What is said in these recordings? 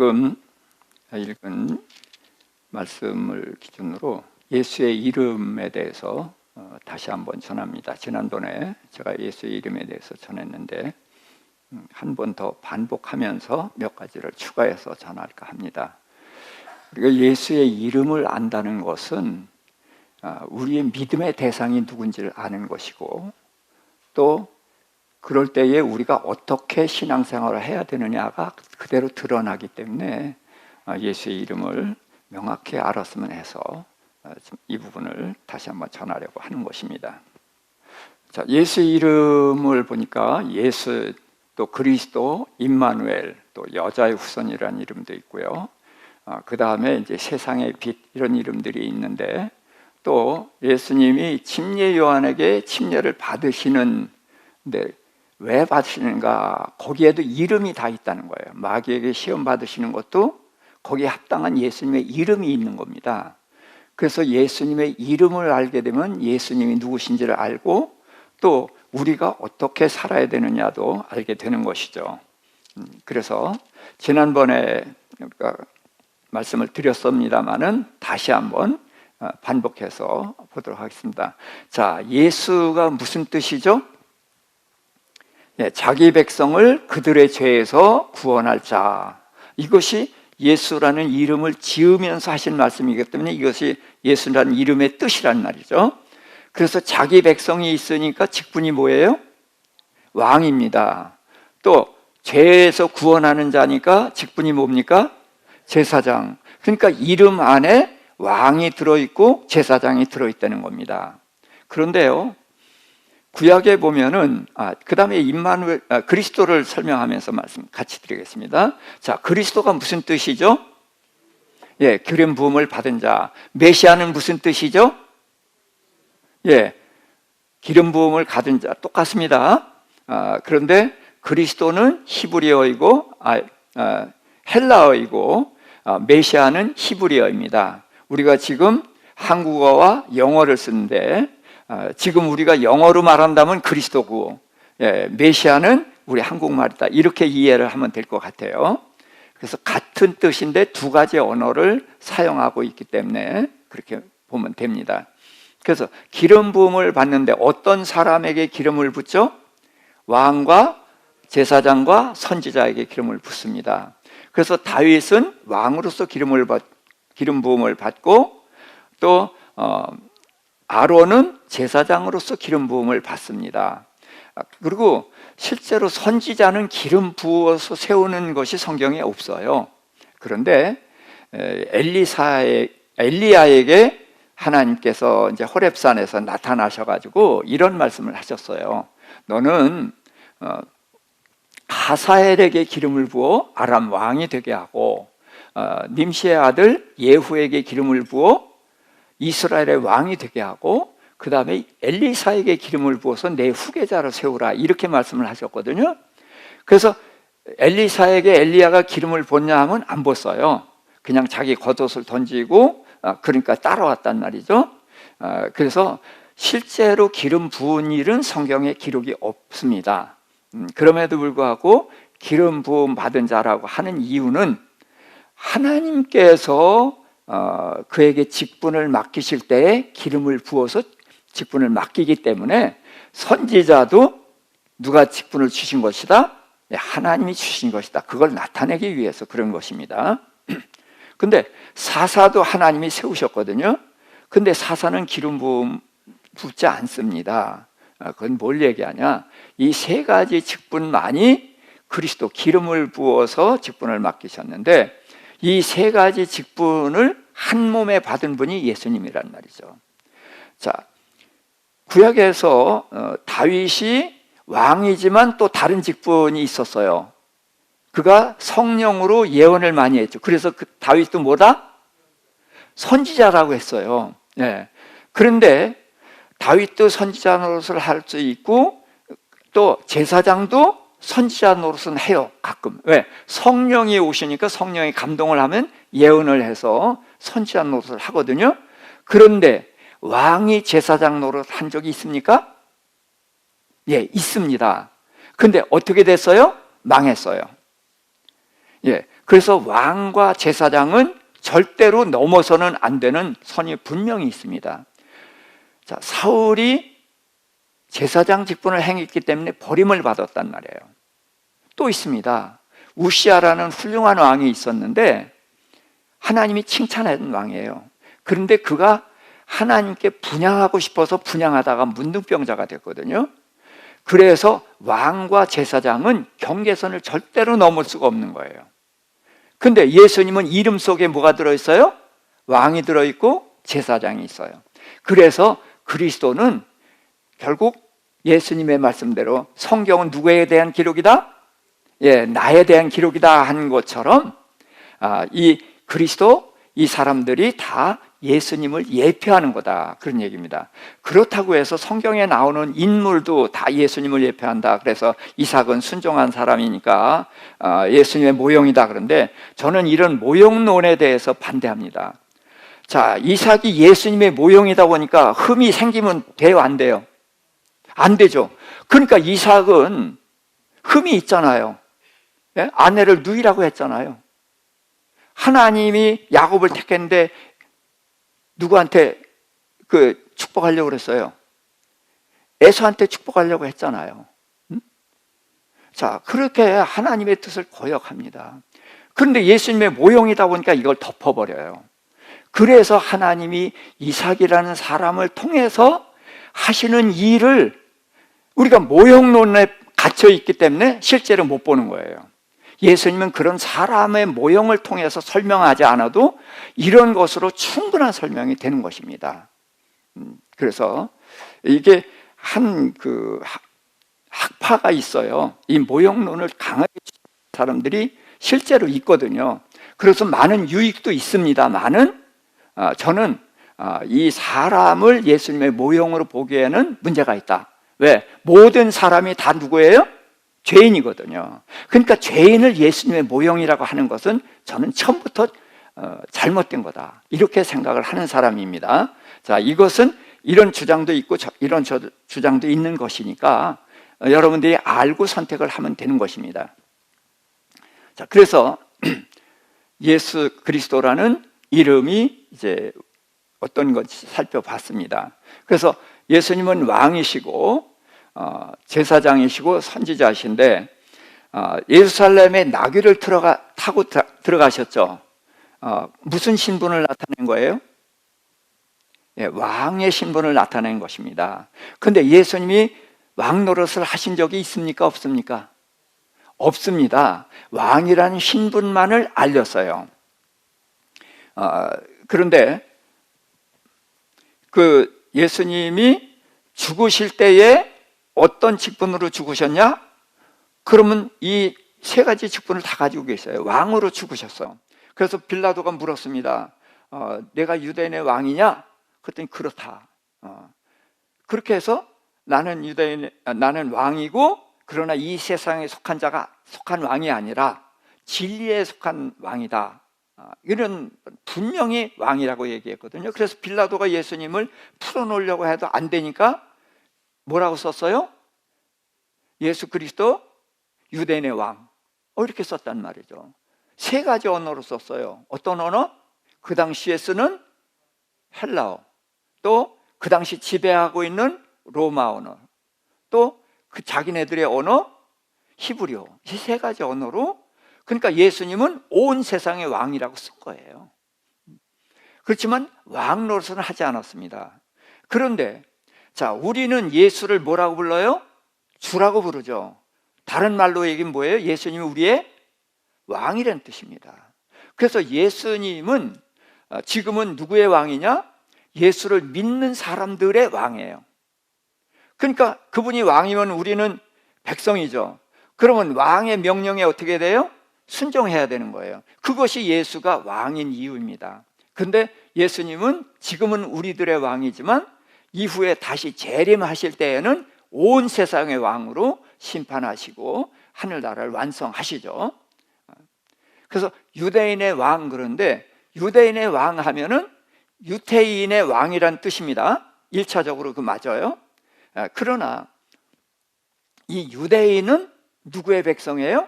지금 읽은 말씀을 기준으로 예수의 이름에 대해서 다시 한번 전합니다. 지난번에 제가 예수의 이름에 대해서 전했는데 한 번 더 반복하면서 몇 가지를 추가해서 전할까 합니다. 우리가 예수의 이름을 안다는 것은 우리의 믿음의 대상이 누군지를 아는 것이고, 또 그럴 때에 우리가 어떻게 신앙생활을 해야 되느냐가 그대로 드러나기 때문에 예수의 이름을 명확히 알았으면 해서 이 부분을 다시 한번 전하려고 하는 것입니다. 자, 예수의 이름을 보니까 예수, 또 그리스도, 임마누엘, 또 여자의 후손이라는 이름도 있고요. 그 다음에 이제 세상의 빛, 이런 이름들이 있는데, 또 예수님이 침례 요한에게 침례를 받으시는데 왜 받으시는가? 거기에도 이름이 다 있다는 거예요. 마귀에게 시험 받으시는 것도 거기에 합당한 예수님의 이름이 있는 겁니다. 그래서 예수님의 이름을 알게 되면 예수님이 누구신지를 알고, 또 우리가 어떻게 살아야 되느냐도 알게 되는 것이죠. 그래서 지난번에 말씀을 드렸습니다마는 다시 한번 반복해서 보도록 하겠습니다. 자, 예수가 무슨 뜻이죠? 자기 백성을 그들의 죄에서 구원할 자. 이것이 예수라는 이름을 지으면서 하신 말씀이기 때문에 이것이 예수라는 이름의 뜻이란 말이죠. 그래서 자기 백성이 있으니까 직분이 뭐예요? 왕입니다. 또 죄에서 구원하는 자니까 직분이 뭡니까? 제사장. 그러니까 이름 안에 왕이 들어있고 제사장이 들어있다는 겁니다. 그런데요, 구약에 보면은 그 다음에 임마누엘, 그리스도를 설명하면서 말씀 같이 드리겠습니다. 자, 그리스도가 무슨 뜻이죠? 예, 기름 부음을 받은 자. 메시아는 무슨 뜻이죠? 예, 기름 부음을 받은 자. 똑같습니다. 그런데 그리스도는 히브리어이고 헬라어이고 메시아는 히브리어입니다. 우리가 지금 한국어와 영어를 쓰는데 지금 우리가 영어로 말한다면 그리스도고, 메시아는 우리 한국말이다, 이렇게 이해를 하면 될 것 같아요. 그래서 같은 뜻인데 두 가지 언어를 사용하고 있기 때문에 그렇게 보면 됩니다. 그래서 기름 부음을 받는데 어떤 사람에게 기름을 붓죠? 왕과 제사장과 선지자에게 기름을 붓습니다. 그래서 다윗은 왕으로서 기름 부음을 받고, 또 아론은 제사장으로서 기름 부음을 받습니다. 그리고 실제로 선지자는 기름 부어서 세우는 것이 성경에 없어요. 그런데 엘리야에게 하나님께서 이제 호렙산에서 나타나셔가지고 이런 말씀을 하셨어요. 너는 하사엘에게 기름을 부어 아람 왕이 되게 하고, 님시의 아들 예후에게 기름을 부어 이스라엘의 왕이 되게 하고, 그 다음에 엘리사에게 기름을 부어서 내 후계자로 세우라, 이렇게 말씀을 하셨거든요. 그래서 엘리사에게 엘리야가 기름을 붓냐 하면 안 붓어요. 그냥 자기 겉옷을 던지고 그러니까 따라왔단 말이죠. 그래서 실제로 기름 부은 일은 성경에 기록이 없습니다. 그럼에도 불구하고 기름 부음 받은 자라고 하는 이유는 하나님께서 그에게 직분을 맡기실 때에 기름을 부어서 직분을 맡기기 때문에, 선지자도 누가 직분을 주신 것이다? 하나님이 주신 것이다. 그걸 나타내기 위해서 그런 것입니다. 근데 사사도 하나님이 세우셨거든요. 근데 사사는 기름 부음 붓지 않습니다. 그건 뭘 얘기하냐? 이 세 가지 직분만이 그리스도 기름을 부어서 직분을 맡기셨는데, 이 세 가지 직분을 한 몸에 받은 분이 예수님이란 말이죠. 자, 구약에서 다윗이 왕이지만 또 다른 직분이 있었어요. 그가 성령으로 예언을 많이 했죠. 그래서 다윗도 뭐다? 선지자라고 했어요. 예. 그런데 다윗도 선지자 노릇을 할 수 있고, 또 제사장도 선지자 노릇은 해요, 가끔. 왜? 성령이 오시니까 성령이 감동을 하면 예언을 해서 선지자 노릇을 하거든요. 그런데 왕이 제사장 노릇 한 적이 있습니까? 예, 있습니다. 근데 어떻게 됐어요? 망했어요. 예, 그래서 왕과 제사장은 절대로 넘어서는 안 되는 선이 분명히 있습니다. 자, 사울이 제사장 직분을 행했기 때문에 버림을 받았단 말이에요. 또 있습니다. 우시아라는 훌륭한 왕이 있었는데 하나님이 칭찬한 왕이에요. 그런데 그가 하나님께 분향하고 싶어서 분향하다가 문둥병자가 됐거든요. 그래서 왕과 제사장은 경계선을 절대로 넘을 수가 없는 거예요. 근데 예수님은 이름 속에 뭐가 들어있어요? 왕이 들어있고 제사장이 있어요. 그래서 그리스도는 결국 예수님의 말씀대로 성경은 누구에 대한 기록이다? 예, 나에 대한 기록이다 한 것처럼 이 그리스도, 이 사람들이 다 예수님을 예표하는 거다, 그런 얘기입니다. 그렇다고 해서 성경에 나오는 인물도 다 예수님을 예표한다. 그래서 이삭은 순종한 사람이니까 예수님의 모형이다. 그런데 저는 이런 모형론에 대해서 반대합니다. 자, 이삭이 예수님의 모형이다 보니까 흠이 생기면 돼요, 안 돼요? 안 되죠. 그러니까 이삭은 흠이 있잖아요. 예? 아내를 누이라고 했잖아요. 하나님이 야곱을 택했는데 누구한테 축복하려고 그랬어요? 에서한테 축복하려고 했잖아요. 자, 그렇게 하나님의 뜻을 거역합니다. 그런데 예수님의 모형이다 보니까 이걸 덮어버려요. 그래서 하나님이 이삭이라는 사람을 통해서 하시는 일을 우리가 모형론에 갇혀 있기 때문에 실제로 못 보는 거예요. 예수님은 그런 사람의 모형을 통해서 설명하지 않아도 이런 것으로 충분한 설명이 되는 것입니다. 그래서 이게 한 학파가 있어요. 이 모형론을 강하게 주는 사람들이 실제로 있거든요. 그래서 많은 유익도 있습니다만은 저는 이 사람을 예수님의 모형으로 보기에는 문제가 있다. 왜? 모든 사람이 다 누구예요? 죄인이거든요. 그러니까 죄인을 예수님의 모형이라고 하는 것은 저는 처음부터 잘못된 거다, 이렇게 생각을 하는 사람입니다. 자, 이것은 이런 주장도 있고 이런 주장도 있는 것이니까 여러분들이 알고 선택을 하면 되는 것입니다. 자, 그래서 예수 그리스도라는 이름이 이제 어떤 건지 살펴봤습니다. 그래서 예수님은 왕이시고 제사장이시고 선지자이신데 예루살렘에 나귀를 타고 들어가셨죠. 무슨 신분을 나타낸 거예요? 예, 왕의 신분을 나타낸 것입니다. 그런데 예수님이 왕 노릇을 하신 적이 있습니까? 없습니까? 없습니다. 왕이라는 신분만을 알렸어요. 그런데 예수님이 죽으실 때에 어떤 직분으로 죽으셨냐? 그러면 이 세 가지 직분을 다 가지고 계세요. 왕으로 죽으셨어요. 그래서 빌라도가 물었습니다. 내가 유대인의 왕이냐? 그랬더니 그렇다. 그렇게 해서 나는 왕이고, 그러나 이 세상에 속한 왕이 아니라 진리에 속한 왕이다. 이런 분명히 왕이라고 얘기했거든요. 그래서 빌라도가 예수님을 풀어놓으려고 해도 안 되니까 뭐라고 썼어요? 예수 그리스도 유대인의 왕, 이렇게 썼단 말이죠. 세 가지 언어로 썼어요. 어떤 언어? 그 당시에 쓰는 헬라어, 또 그 당시 지배하고 있는 로마 언어, 또 그 자기네들의 언어 히브리어, 이 세 가지 언어로. 그러니까 예수님은 온 세상의 왕이라고 쓴 거예요. 그렇지만 왕 노릇은 하지 않았습니다. 그런데 자, 우리는 예수를 뭐라고 불러요? 주라고 부르죠. 다른 말로 얘기는 뭐예요? 예수님은 우리의 왕이라는 뜻입니다. 그래서 예수님은 지금은 누구의 왕이냐? 예수를 믿는 사람들의 왕이에요. 그러니까 그분이 왕이면 우리는 백성이죠. 그러면 왕의 명령에 어떻게 돼요? 순종해야 되는 거예요. 그것이 예수가 왕인 이유입니다. 그런데 예수님은 지금은 우리들의 왕이지만 이후에 다시 재림하실 때에는 온 세상의 왕으로 심판하시고 하늘나라를 완성하시죠. 그래서 유대인의 왕, 그런데 유대인의 왕 하면은 유태인의 왕이란 뜻입니다. 1차적으로 맞아요. 그러나 이 유대인은 누구의 백성이에요?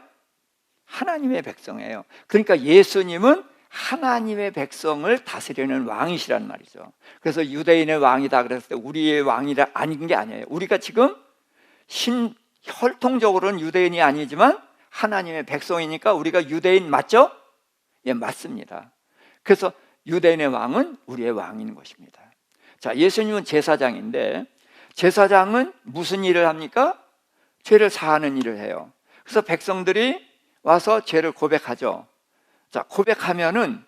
하나님의 백성이에요. 그러니까 예수님은 하나님의 백성을 다스리는 왕이시란 말이죠. 그래서 유대인의 왕이다 그랬을 때 우리의 왕이라 아닌 게 아니에요. 우리가 지금 혈통적으로는 유대인이 아니지만 하나님의 백성이니까 우리가 유대인 맞죠? 예, 맞습니다. 그래서 유대인의 왕은 우리의 왕인 것입니다. 자, 예수님은 제사장인데 제사장은 무슨 일을 합니까? 죄를 사하는 일을 해요. 그래서 백성들이 와서 죄를 고백하죠. 자, 고백하면은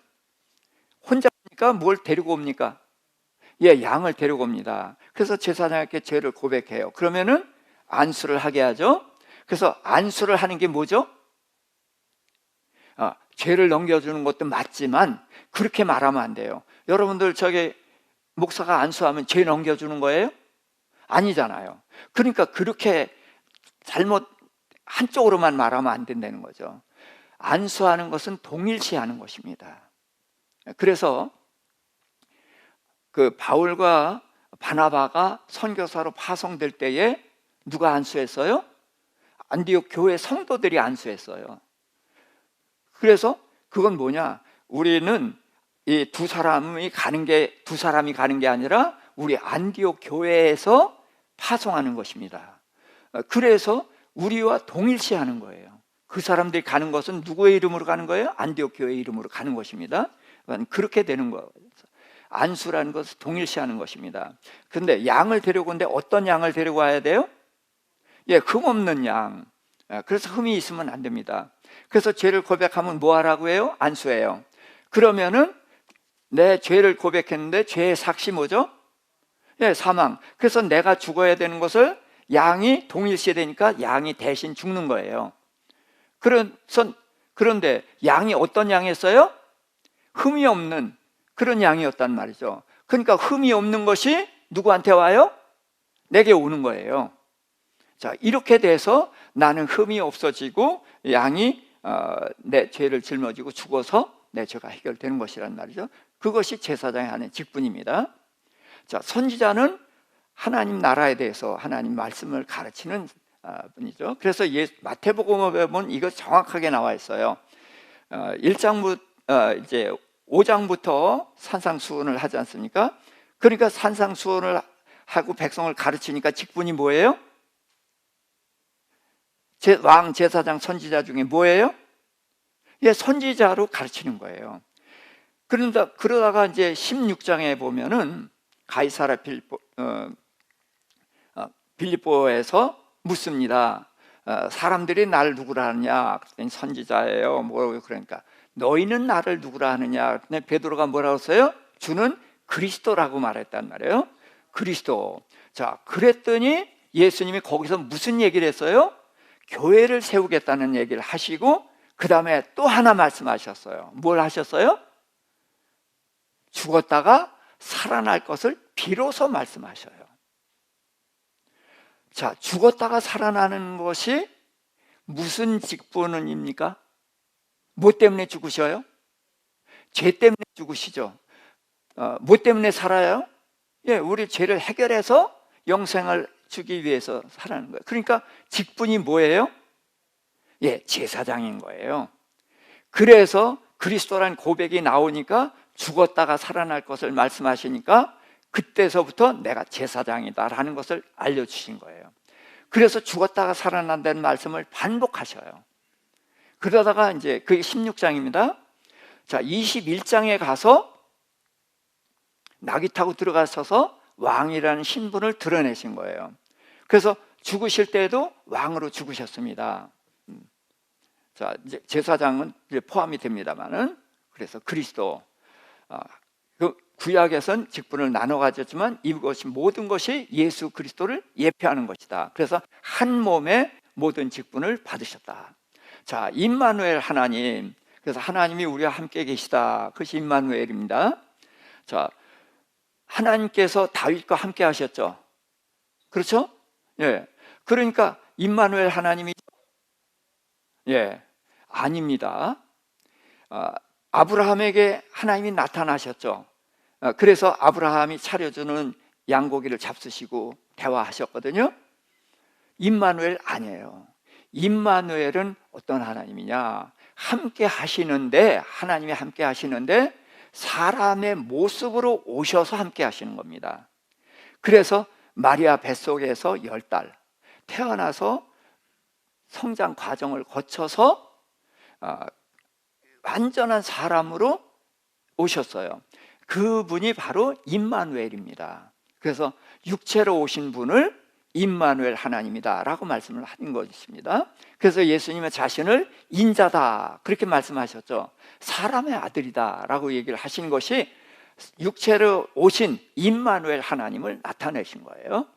혼자 오니까 뭘 데리고 옵니까? 예, 양을 데리고 옵니다. 그래서 제사장에게 죄를 고백해요. 그러면은 안수를 하게 하죠. 그래서 안수를 하는 게 뭐죠? 죄를 넘겨주는 것도 맞지만 그렇게 말하면 안 돼요. 여러분들 저기 목사가 안수하면 죄 넘겨주는 거예요? 아니잖아요. 그러니까 그렇게 잘못 한쪽으로만 말하면 안 된다는 거죠. 안수하는 것은 동일시하는 것입니다. 그래서 그 바울과 바나바가 선교사로 파송될 때에 누가 안수했어요? 안디옥 교회 성도들이 안수했어요. 그래서 그건 뭐냐? 우리는 이 두 사람이 가는 게 아니라 우리 안디옥 교회에서 파송하는 것입니다. 그래서 우리와 동일시하는 거예요. 그 사람들이 가는 것은 누구의 이름으로 가는 거예요? 안디옥 교회 이름으로 가는 것입니다. 그렇게 되는 거예요. 안수라는 것은 동일시하는 것입니다. 그런데 양을 데리고 오는데 어떤 양을 데리고 와야 돼요? 예, 흠 없는 양. 그래서 흠이 있으면 안 됩니다. 그래서 죄를 고백하면 뭐 하라고 해요? 안수해요. 그러면은 내 죄를 고백했는데 죄의 삭시 뭐죠? 예, 사망. 그래서 내가 죽어야 되는 것을 양이 동일시되니까 양이 대신 죽는 거예요. 그런데 양이 어떤 양이었어요? 흠이 없는 그런 양이었단 말이죠. 그러니까 흠이 없는 것이 누구한테 와요? 내게 오는 거예요. 자, 이렇게 돼서 나는 흠이 없어지고 양이 내 죄를 짊어지고 죽어서 내 죄가 해결되는 것이란 말이죠. 그것이 제사장이 하는 직분입니다. 자, 선지자는 하나님 나라에 대해서 하나님 말씀을 가르치는 분이죠. 그래서 마태복음에 보면 이거 정확하게 나와 있어요. 1장부터 이제 5장부터 산상수훈을 하지 않습니까? 그러니까 산상수훈을 하고 백성을 가르치니까 직분이 뭐예요? 왕, 제사장, 선지자 중에 뭐예요? 예, 선지자로 가르치는 거예요. 그러다가 이제 16장에 보면은 가이사랴 빌립보에서 묻습니다. 사람들이 나를 누구라 하느냐? 선지자예요. 뭐라고 그러니까 너희는 나를 누구라 하느냐? 베드로가 뭐라고 했어요? 주는 그리스도라고 말했단 말이에요. 그리스도. 자, 그랬더니 예수님이 거기서 무슨 얘기를 했어요? 교회를 세우겠다는 얘기를 하시고 그 다음에 또 하나 말씀하셨어요. 뭘 하셨어요? 죽었다가 살아날 것을 비로소 말씀하셔요. 자, 죽었다가 살아나는 것이 무슨 직분입니까? 뭐 때문에 죽으셔요? 죄 때문에 죽으시죠. 뭐 때문에 살아요? 예, 우리 죄를 해결해서 영생을 주기 위해서 살아가는 거예요. 그러니까 직분이 뭐예요? 예, 제사장인 거예요. 그래서 그리스도라는 고백이 나오니까 죽었다가 살아날 것을 말씀하시니까 그때서부터 내가 제사장이다라는 것을 알려주신 거예요. 그래서 죽었다가 살아난다는 말씀을 반복하셔요. 그러다가 이제 그게 16장입니다. 자, 21장에 가서 나귀 타고 들어가셔서 왕이라는 신분을 드러내신 거예요. 그래서 죽으실 때도 왕으로 죽으셨습니다. 자, 이제 제사장은 이제 포함이 됩니다만은 그래서 그리스도 그 구약에선 직분을 나눠 가졌지만 이것이 모든 것이 예수 그리스도를 예표하는 것이다. 그래서 한 몸에 모든 직분을 받으셨다. 자, 임마누엘 하나님. 그래서 하나님이 우리와 함께 계시다. 그것이 임마누엘입니다. 자, 하나님께서 다윗과 함께 하셨죠. 그렇죠? 예. 그러니까 임마누엘 하나님이죠? 예. 아닙니다. 아브라함에게 하나님이 나타나셨죠. 그래서 아브라함이 차려주는 양고기를 잡수시고 대화하셨거든요. 임마누엘 아니에요. 임마누엘은 어떤 하나님이냐? 함께 하시는데, 하나님이 함께 하시는데 사람의 모습으로 오셔서 함께 하시는 겁니다. 그래서 마리아 뱃속에서 10달 태어나서 성장 과정을 거쳐서 완전한 사람으로 오셨어요. 그분이 바로 임마누엘입니다. 그래서 육체로 오신 분을 임마누엘 하나님이다 라고 말씀을 하는 것입니다. 그래서 예수님의 자신을 인자다 그렇게 말씀하셨죠. 사람의 아들이다 라고 얘기를 하신 것이 육체로 오신 임마누엘 하나님을 나타내신 거예요.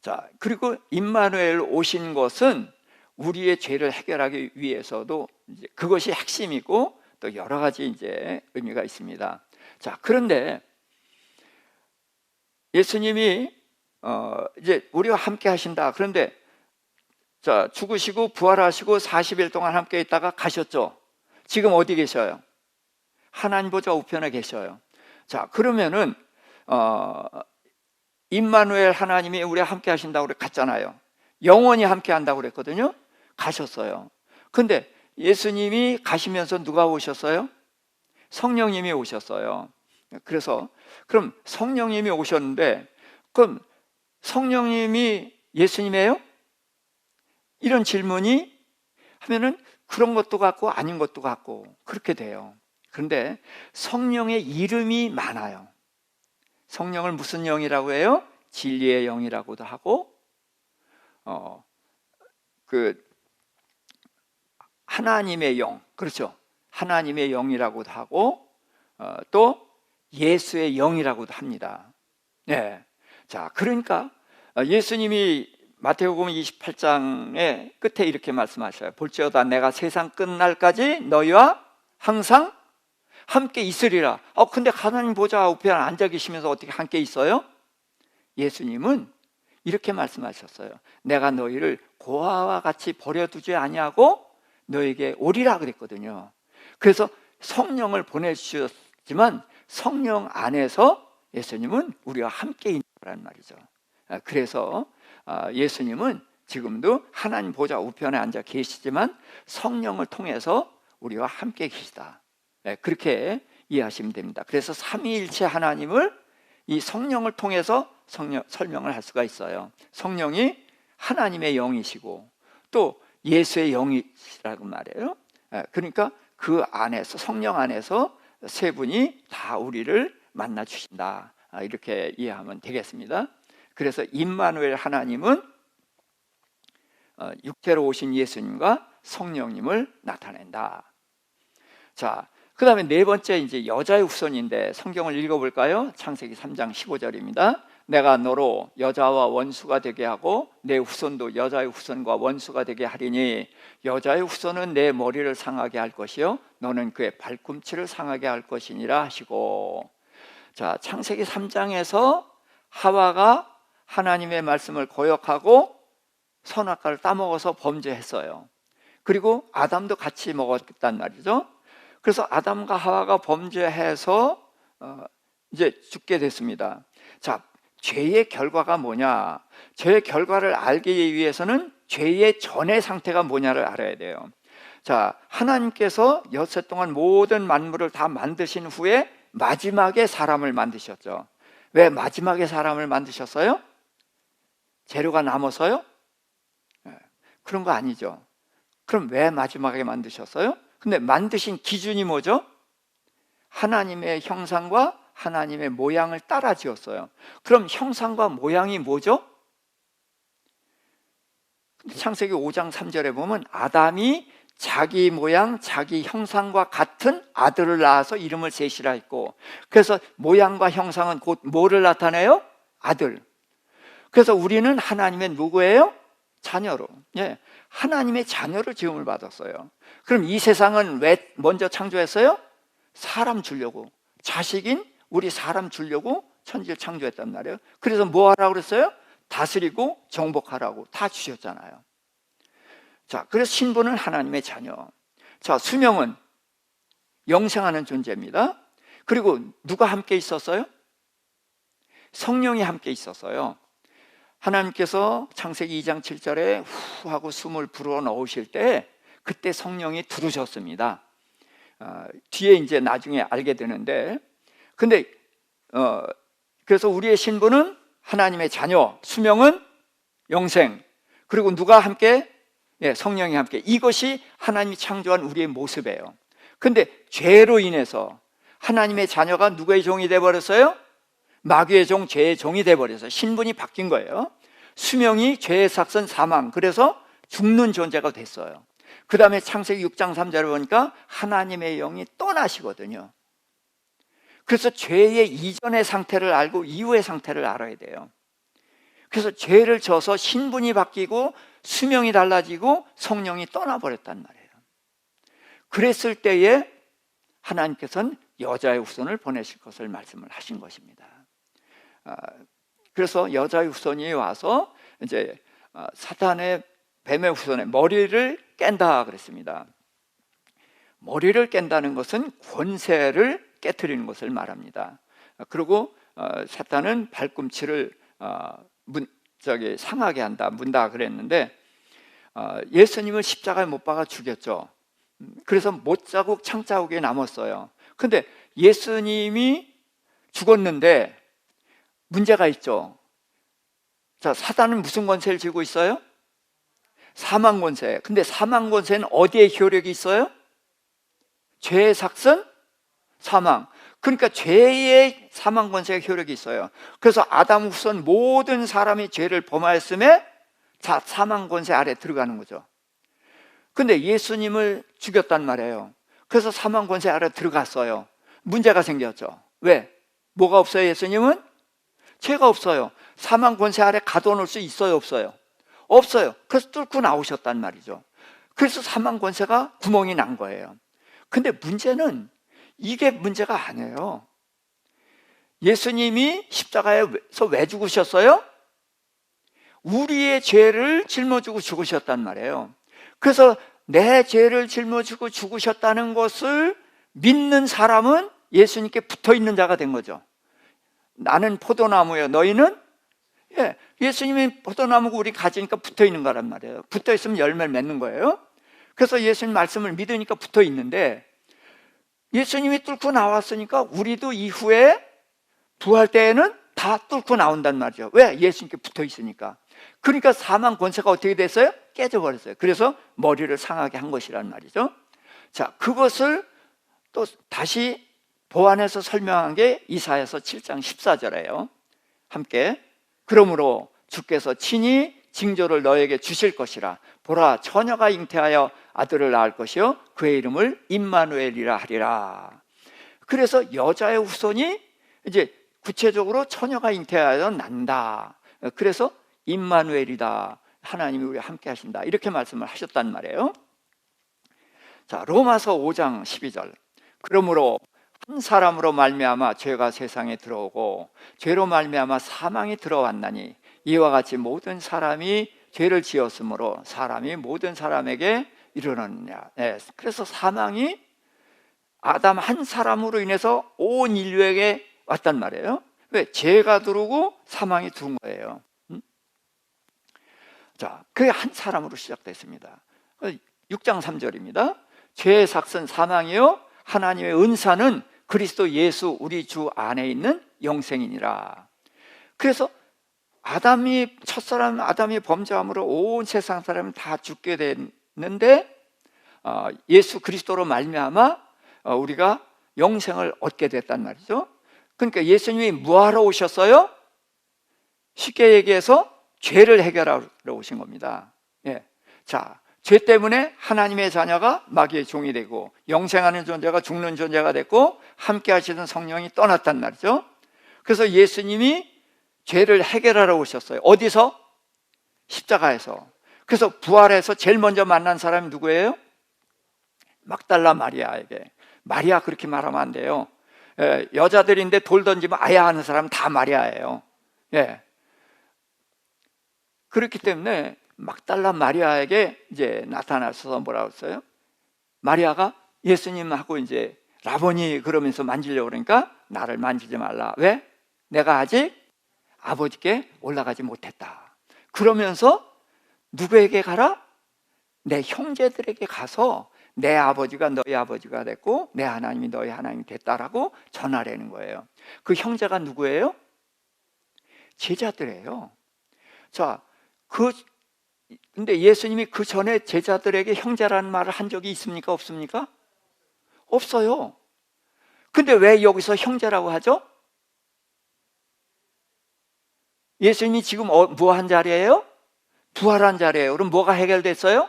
자, 그리고 임마누엘 오신 것은 우리의 죄를 해결하기 위해서도 이제 그것이 핵심이고 또 여러 가지 이제 의미가 있습니다. 자, 그런데 예수님이 이제 우리와 함께 하신다. 그런데 자, 죽으시고 부활하시고 40일 동안 함께 있다가 가셨죠. 지금 어디 계셔요? 하나님 보좌 우편에 계셔요. 자, 그러면은 임마누엘 하나님이 우리와 함께 하신다고 갔잖아요. 영원히 함께 한다고 그랬거든요. 가셨어요. 근데 예수님이 가시면서 누가 오셨어요? 성령님이 오셨어요. 그래서 그럼 성령님이 오셨는데 그럼 성령님이 예수님이에요? 이런 질문이 하면은 그런 것도 같고 아닌 것도 같고 그렇게 돼요. 그런데 성령의 이름이 많아요. 성령을 무슨 영이라고 해요? 진리의 영이라고도 하고 하나님의 영, 그렇죠? 하나님의 영이라고도 하고 또 예수의 영이라고도 합니다. 네. 자, 그러니까 예수님이 마태복음 28장의 끝에 이렇게 말씀하셔요. 볼지어다 내가 세상 끝날까지 너희와 항상 함께 있으리라. 근데 하나님 보좌 우편에 앉아 계시면서 어떻게 함께 있어요? 예수님은 이렇게 말씀하셨어요. 내가 너희를 고아와 같이 버려두지 아니하고 너에게 오리라 그랬거든요. 그래서 성령을 보내주셨지만 성령 안에서 예수님은 우리와 함께 있는 거란 말이죠. 그래서 예수님은 지금도 하나님 보좌 우편에 앉아 계시지만 성령을 통해서 우리와 함께 계시다. 그렇게 이해하시면 됩니다. 그래서 삼위일체 하나님을 이 성령을 통해서 설명을 할 수가 있어요. 성령이 하나님의 영이시고 또 예수의 영이시라고 말해요. 그러니까 그 안에서 성령 안에서 세 분이 다 우리를 만나 주신다. 이렇게 이해하면 되겠습니다. 그래서 임마누엘 하나님은 육체로 오신 예수님과 성령님을 나타낸다. 자, 그 다음에 네 번째 이제 여자의 후손인데 성경을 읽어볼까요? 창세기 3장 15절입니다. 내가 너로 여자와 원수가 되게 하고 내 후손도 여자의 후손과 원수가 되게 하리니 여자의 후손은 내 머리를 상하게 할 것이요 너는 그의 발꿈치를 상하게 할 것이니라 하시고. 자, 창세기 3장에서 하와가 하나님의 말씀을 거역하고 선악과를 따먹어서 범죄했어요. 그리고 아담도 같이 먹었단 말이죠. 그래서 아담과 하와가 범죄해서 이제 죽게 됐습니다. 자, 죄의 결과가 뭐냐? 죄의 결과를 알기 위해서는 죄의 전의 상태가 뭐냐를 알아야 돼요. 자, 하나님께서 여태 동안 모든 만물을 다 만드신 후에 마지막에 사람을 만드셨죠. 왜 마지막에 사람을 만드셨어요? 재료가 남아서요? 그런 거 아니죠. 그럼 왜 마지막에 만드셨어요? 근데 만드신 기준이 뭐죠? 하나님의 형상과 하나님의 모양을 따라 지었어요. 그럼 형상과 모양이 뭐죠? 창세기 5장 3절에 보면 아담이 자기 모양, 자기 형상과 같은 아들을 낳아서 이름을 셋이라 했고, 그래서 모양과 형상은 곧 뭐를 나타내요? 아들. 그래서 우리는 하나님의 누구예요? 자녀로. 예, 하나님의 자녀를 지음을 받았어요. 그럼 이 세상은 왜 먼저 창조했어요? 사람 주려고. 자식인 우리 사람 주려고 천지를 창조했단 말이에요. 그래서 뭐 하라고 그랬어요? 다스리고 정복하라고 다 주셨잖아요. 자, 그래서 신분은 하나님의 자녀. 자, 수명은 영생하는 존재입니다. 그리고 누가 함께 있었어요? 성령이 함께 있었어요. 하나님께서 창세기 2장 7절에 후 하고 숨을 불어 넣으실 때 그때 성령이 들으셨습니다. 뒤에 이제 나중에 알게 되는데, 근데 그래서 우리의 신분은 하나님의 자녀, 수명은 영생, 그리고 누가 함께? 성령이 함께. 이것이 하나님이 창조한 우리의 모습이에요. 근데 죄로 인해서 하나님의 자녀가 누구의 종이 되어버렸어요? 마귀의 종, 죄의 종이 되어버려서 신분이 바뀐 거예요. 수명이 죄의 삭선 사망, 그래서 죽는 존재가 됐어요. 그 다음에 창세기 6장 3절을 보니까 하나님의 영이 떠나시거든요. 그래서 죄의 이전의 상태를 알고 이후의 상태를 알아야 돼요. 그래서 죄를 져서 신분이 바뀌고 수명이 달라지고 성령이 떠나버렸단 말이에요. 그랬을 때에 하나님께서는 여자의 후손을 보내실 것을 말씀을 하신 것입니다. 그래서 여자의 후손이 와서 이제 사탄의 뱀의 후손의 머리를 깬다 그랬습니다. 머리를 깬다는 것은 권세를 깨트리는 것을 말합니다. 그리고 사탄은 발꿈치를 상하게 한다, 문다 그랬는데, 예수님을 십자가에 못 박아 죽였죠. 그래서 못자국 창자국이 남았어요. 근데 예수님이 죽었는데 문제가 있죠. 자, 사단은 무슨 권세를 쥐고 있어요? 사망 권세. 근데 사망 권세는 어디에 효력이 있어요? 죄의 삭선, 사망. 그러니까 죄의 사망 권세의 효력이 있어요. 그래서 아담 후손 모든 사람이 죄를 범하였음에 자, 사망 권세 아래 들어가는 거죠. 근데 예수님을 죽였단 말이에요. 그래서 사망 권세 아래 들어갔어요. 문제가 생겼죠. 왜? 뭐가 없어요? 예수님은? 죄가 없어요. 사망 권세 아래 가둬놓을 수 있어요? 없어요? 없어요. 그래서 뚫고 나오셨단 말이죠. 그래서 사망 권세가 구멍이 난 거예요. 근데 문제는 이게 문제가 아니에요. 예수님이 십자가에서 왜 죽으셨어요? 우리의 죄를 짊어지고 죽으셨단 말이에요. 그래서 내 죄를 짊어지고 죽으셨다는 것을 믿는 사람은 예수님께 붙어있는 자가 된 거죠. 나는 포도나무예요. 너희는? 예수님이 포도나무고 우리 가지니까 붙어있는 거란 말이에요. 붙어있으면 열매를 맺는 거예요. 그래서 예수님 말씀을 믿으니까 붙어있는데, 예수님이 뚫고 나왔으니까 우리도 이후에 부활 때에는 다 뚫고 나온단 말이죠. 왜? 예수님께 붙어있으니까. 그러니까 사망 권세가 어떻게 됐어요? 깨져버렸어요. 그래서 머리를 상하게 한 것이란 말이죠. 자, 그것을 또 다시 보완해서 설명한 게 이사야서 7장 14절이에요. 함께, 그러므로 주께서 친히 징조를 너에게 주실 것이라. 보라, 처녀가 잉태하여 아들을 낳을 것이요 그의 이름을 임마누엘이라 하리라. 그래서 여자의 후손이 이제 구체적으로 처녀가 잉태하여 난다. 그래서 임마누엘이다. 하나님이 우리와 함께 하신다. 이렇게 말씀을 하셨단 말이에요. 자, 로마서 5장 12절. 그러므로 한 사람으로 말미암아 죄가 세상에 들어오고 죄로 말미암아 사망이 들어왔나니 이와 같이 모든 사람이 죄를 지었으므로 사람이 모든 사람에게 이르렀느냐. 그래서 사망이 아담 한 사람으로 인해서 온 인류에게 왔단 말이에요. 왜? 죄가 들어오고 사망이 들어온 거예요. 자, 그게 한 사람으로 시작됐습니다. 6장 3절입니다. 죄의 삭선 사망이요 하나님의 은사는 그리스도 예수 우리 주 안에 있는 영생이니라. 그래서 첫사람 아담이 범죄함으로 온 세상 사람은 다 죽게 됐는데 예수 그리스도로 말미암아 우리가 영생을 얻게 됐단 말이죠. 그러니까 예수님이 뭐하러 오셨어요? 쉽게 얘기해서 죄를 해결하러 오신 겁니다. 자, 죄 때문에 하나님의 자녀가 마귀의 종이 되고 영생하는 존재가 죽는 존재가 됐고 함께 하시던 성령이 떠났단 말이죠. 그래서 예수님이 죄를 해결하러 오셨어요. 어디서? 십자가에서. 그래서 부활해서 제일 먼저 만난 사람이 누구예요? 막달라 마리아에게. 마리아 그렇게 말하면 안 돼요. 여자들인데 돌 던지면 아야 하는 사람은 다 마리아예요. 그렇기 때문에 막달라 마리아에게 이제 나타나서 뭐라고 했어요? 마리아가 예수님하고 이제 라보니 그러면서 만지려고 그러니까 나를 만지지 말라. 왜? 내가 아직 아버지께 올라가지 못했다. 그러면서 누구에게 가라? 내 형제들에게 가서 내 아버지가 너희 아버지가 됐고 내 하나님이 너희 하나님이 됐다라고 전하라는 거예요. 그 형제가 누구예요? 제자들이에요. 자, 근데 예수님이 그 전에 제자들에게 형제라는 말을 한 적이 있습니까? 없습니까? 없어요. 근데 왜 여기서 형제라고 하죠? 예수님이 지금 무한 자리예요? 부활한 자리예요. 그럼 뭐가 해결됐어요?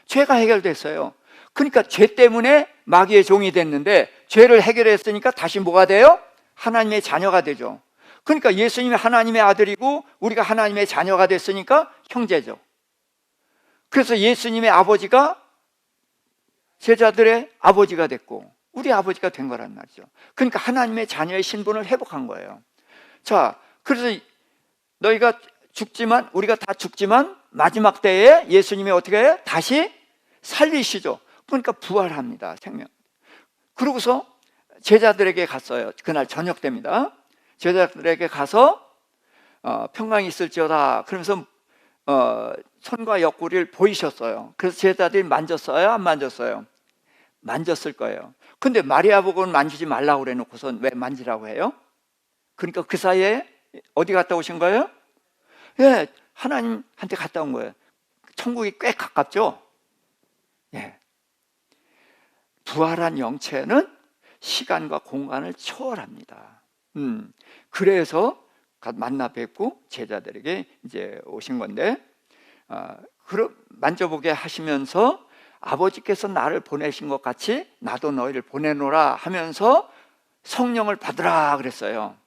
죄가 해결됐어요. 그러니까 죄 때문에 마귀의 종이 됐는데 죄를 해결했으니까 다시 뭐가 돼요? 하나님의 자녀가 되죠. 그러니까 예수님이 하나님의 아들이고 우리가 하나님의 자녀가 됐으니까 형제죠. 그래서 예수님의 아버지가 제자들의 아버지가 됐고 우리 아버지가 된 거란 말이죠. 그러니까 하나님의 자녀의 신분을 회복한 거예요. 자, 그래서 너희가 죽지만, 우리가 다 죽지만 마지막 때에 예수님이 어떻게 해요? 다시 살리시죠. 그러니까 부활합니다. 생명. 그러고서 제자들에게 갔어요. 그날 저녁 때입니다. 제자들에게 가서 평강이 있을지어다 그러면서 손과 옆구리를 보이셨어요. 그래서 제자들이 만졌어요? 안 만졌어요? 만졌을 거예요. 근데 마리아 보고는 만지지 말라고 그래 놓고선 왜 만지라고 해요? 그러니까 그 사이에 어디 갔다 오신 거예요? 예, 하나님한테 갔다 온 거예요. 천국이 꽤 가깝죠? 예. 부활한 영체는 시간과 공간을 초월합니다. 그래서 만나 뵙고 제자들에게 이제 오신 건데, 그럼 만져보게 하시면서 아버지께서 나를 보내신 것 같이 나도 너희를 보내노라 하면서 성령을 받으라 그랬어요.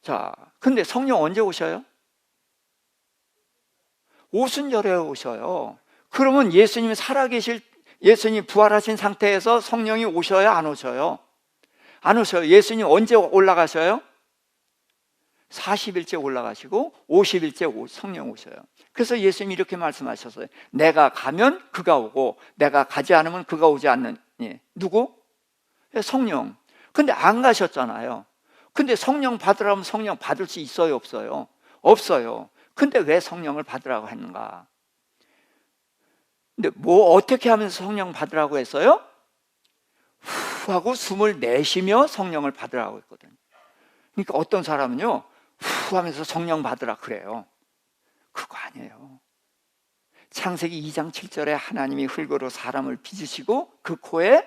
자, 근데 성령 언제 오셔요? 오순절에 오셔요. 그러면 예수님이 살아계실, 예수님이 부활하신 상태에서 성령이 오셔요? 안 오셔요? 안 오셔요. 예수님 언제 올라가셔요? 40일째 올라가시고 50일째 성령 오셔요. 그래서 예수님이 이렇게 말씀하셨어요. 내가 가면 그가 오고 내가 가지 않으면 그가 오지 않는. 누구? 성령. 근데 안 가셨잖아요. 근데 성령 받으라면 성령 받을 수 있어요? 없어요? 없어요. 근데 왜 성령을 받으라고 했는가? 근데 뭐 어떻게 하면서 성령 받으라고 했어요? 후 하고 숨을 내쉬며 성령을 받으라고 했거든요. 그러니까 어떤 사람은요 후 하면서 성령 받으라 그래요. 그거 아니에요. 창세기 2장 7절에 하나님이 흙으로 사람을 빚으시고 그 코에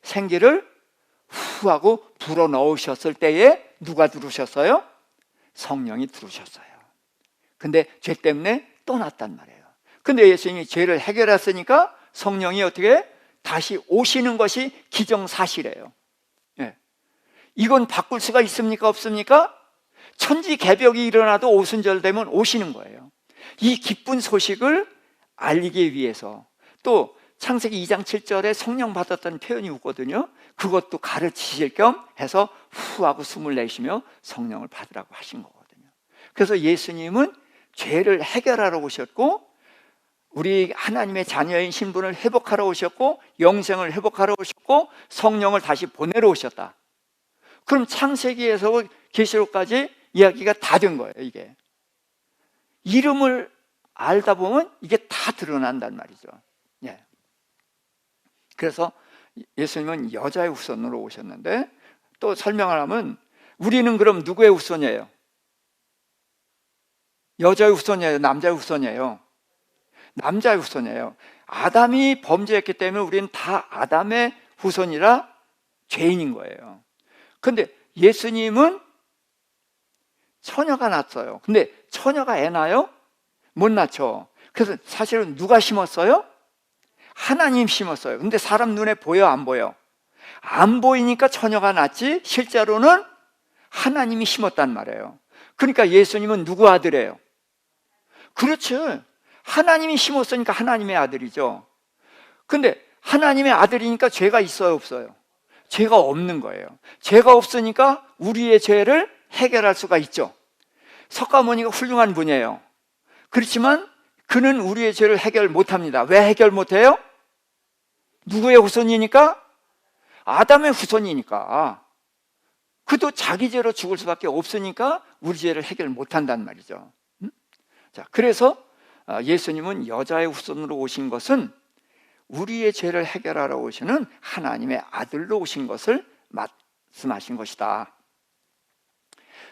생기를 후 하고 불어넣으셨을 때에 누가 들으셨어요? 성령이 들으셨어요. 근데 죄 때문에 떠났단 말이에요. 근데 예수님이 죄를 해결했으니까 성령이 어떻게 다시 오시는 것이 기정사실이에요. 예. 이건 바꿀 수가 있습니까? 없습니까? 천지개벽이 일어나도 오순절 되면 오시는 거예요. 이 기쁜 소식을 알리기 위해서 또 창세기 2장 7절에 성령 받았다는 표현이 있거든요. 그것도 가르치실 겸 해서 후 하고 숨을 내쉬며 성령을 받으라고 하신 거거든요. 그래서 예수님은 죄를 해결하러 오셨고 우리 하나님의 자녀인 신분을 회복하러 오셨고 영생을 회복하러 오셨고 성령을 다시 보내러 오셨다. 그럼 창세기에서 계시록까지 이야기가 다 된 거예요. 이게 이름을 알다 보면 이게 다 드러난단 말이죠. 예. 그래서 예수님은 여자의 후손으로 오셨는데 또 설명을 하면 우리는 그럼 누구의 후손이에요? 여자의 후손이에요? 남자의 후손이에요? 남자의 후손이에요. 아담이 범죄했기 때문에 우리는 다 아담의 후손이라 죄인인 거예요. 근데 예수님은 처녀가 낳았어요. 근데 처녀가 애 낳아요? 못 낳죠. 그래서 사실은 누가 심었어요? 하나님 심었어요. 근데 사람 눈에 보여 안 보여? 안 보이니까 처녀가 낳지 실제로는 하나님이 심었단 말이에요. 그러니까 예수님은 누구 아들이에요? 그렇죠. 하나님이 심었으니까 하나님의 아들이죠. 근데 하나님의 아들이니까 죄가 있어요, 없어요? 죄가 없는 거예요. 죄가 없으니까 우리의 죄를 해결할 수가 있죠. 석가모니가 훌륭한 분이에요. 그렇지만 그는 우리의 죄를 해결 못합니다. 왜 해결 못해요? 누구의 후손이니까? 아담의 후손이니까. 그도 자기 죄로 죽을 수밖에 없으니까 우리 죄를 해결 못한단 말이죠. 자, 그래서 예수님은 여자의 후손으로 오신 것은 우리의 죄를 해결하러 오시는 하나님의 아들로 오신 것을 말씀하신 것이다.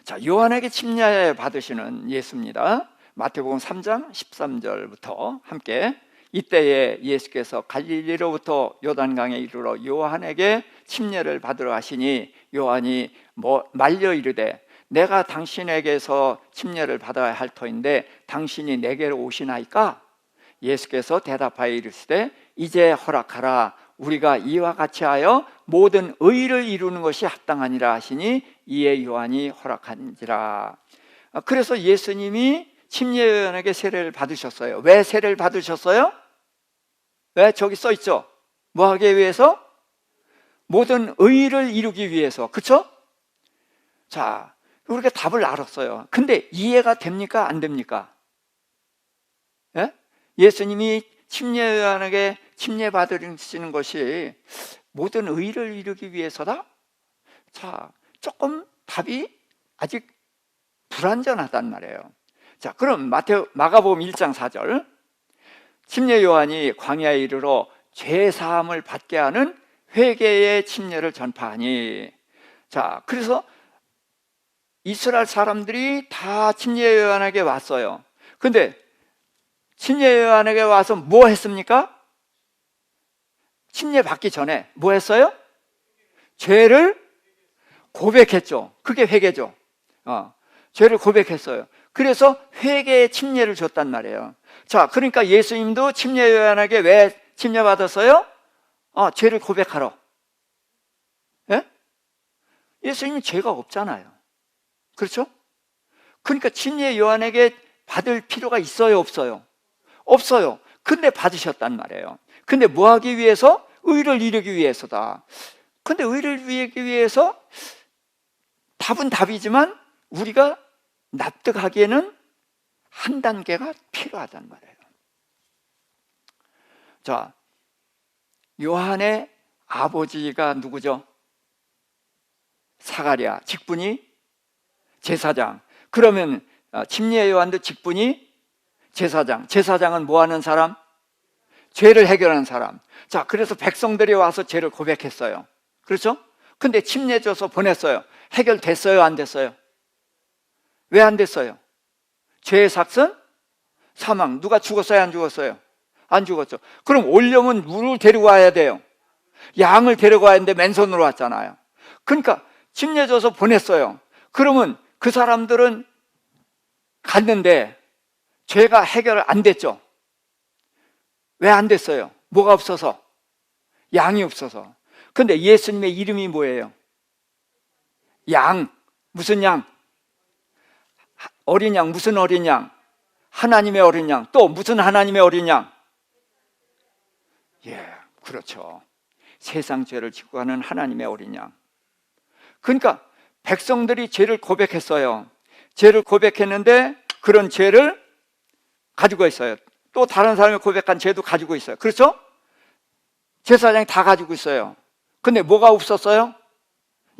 자, 요한에게 침례 받으시는 예수입니다. 마태복음 3장 13절부터 함께, 이때에 예수께서 갈릴리로부터 요단강에 이르러 요한에게 침례를 받으러 가시니 요한이 말려 이르되 내가 당신에게서 침례를 받아야 할 터인데 당신이 내게로 오시나이까? 예수께서 대답하여 이르시되 이제 허락하라. 우리가 이와 같이 하여 모든 의를 이루는 것이 합당하니라 하시니 이에 요한이 허락한지라. 그래서 예수님이 침례 요한에게 세례를 받으셨어요. 왜 세례를 받으셨어요? 왜? 저기 써 있죠. 뭐 하기 위해서? 모든 의를 이루기 위해서. 그렇죠? 자, 우리가 답을 알았어요. 근데 이해가 됩니까? 안 됩니까? 예? 예수님이 침례 요한에게 침례 받으시는 것이 모든 의를 이루기 위해서다? 자, 조금 답이 아직 불완전하단 말이에요. 자, 그럼 마가복음 1장 4절, 침례 요한이 광야에 이르러 죄 사함을 받게 하는 회개의 침례를 전파하니. 자, 그래서 이스라엘 사람들이 다 침례 요한에게 왔어요. 근데 침례 요한에게 와서 뭐 했습니까? 침례 받기 전에 뭐 했어요? 죄를 고백했죠. 그게 회개죠. 죄를 고백했어요. 그래서 회개의 침례를 줬단 말이에요. 자, 그러니까 예수님도 침례 요한에게 왜 침례 받았어요? 죄를 고백하러. 예? 예수님은 죄가 없잖아요. 그렇죠? 그러니까 침례 요한에게 받을 필요가 있어요, 없어요? 없어요. 근데 받으셨단 말이에요. 근데 뭐 하기 위해서? 의를 이루기 위해서다. 근데 의를 이루기 위해서 답은 답이지만 우리가 납득하기에는 한 단계가 필요하단 말이에요. 자, 요한의 아버지가 누구죠? 사가랴. 직분이 제사장. 그러면 침례 요한도 직분이 제사장. 제사장은 뭐 하는 사람? 죄를 해결하는 사람. 자, 그래서 백성들이 와서 죄를 고백했어요. 그렇죠? 근데 침례 줘서 보냈어요. 해결됐어요, 안 됐어요? 왜 안 됐어요? 죄의 삭은 사망. 누가 죽었어요, 안 죽었어요? 안 죽었죠. 그럼 오려면 누구를 데리고 와야 돼요? 양을 데리고 와야 하는데 맨손으로 왔잖아요. 그러니까 침례 줘서 보냈어요. 그러면 그 사람들은 갔는데 죄가 해결 안 됐죠. 왜 안 됐어요? 뭐가 없어서? 양이 없어서. 근데 예수님의 이름이 뭐예요? 양. 무슨 양? 어린 양. 무슨 어린 양? 하나님의 어린 양. 또 무슨 하나님의 어린 양? 예, 그렇죠. 세상 죄를 지고 가는 하나님의 어린 양. 그러니까 백성들이 죄를 고백했어요. 죄를 고백했는데 그런 죄를 가지고 있어요. 또 다른 사람이 고백한 죄도 가지고 있어요. 그렇죠? 제사장이 다 가지고 있어요. 근데 뭐가 없었어요?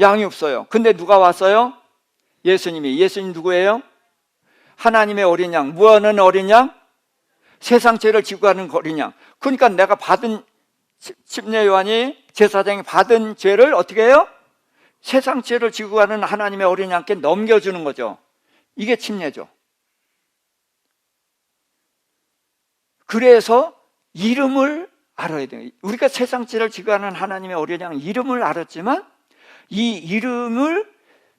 양이 없어요. 근데 누가 왔어요? 예수님이. 예수님 누구예요? 하나님의 어린 양. 뭐 하는 어린 양? 세상 죄를 지고 가는 어린 양. 그러니까 내가 받은, 침례 요한이 제사장이 받은 죄를 어떻게 해요? 세상 죄를 지고 가는 하나님의 어린 양께 넘겨주는 거죠. 이게 침례죠. 그래서 이름을 알아야 돼요. 우리가 세상 죄를 지고 가는 하나님의 어린 양 이름을 알았지만 이 이름을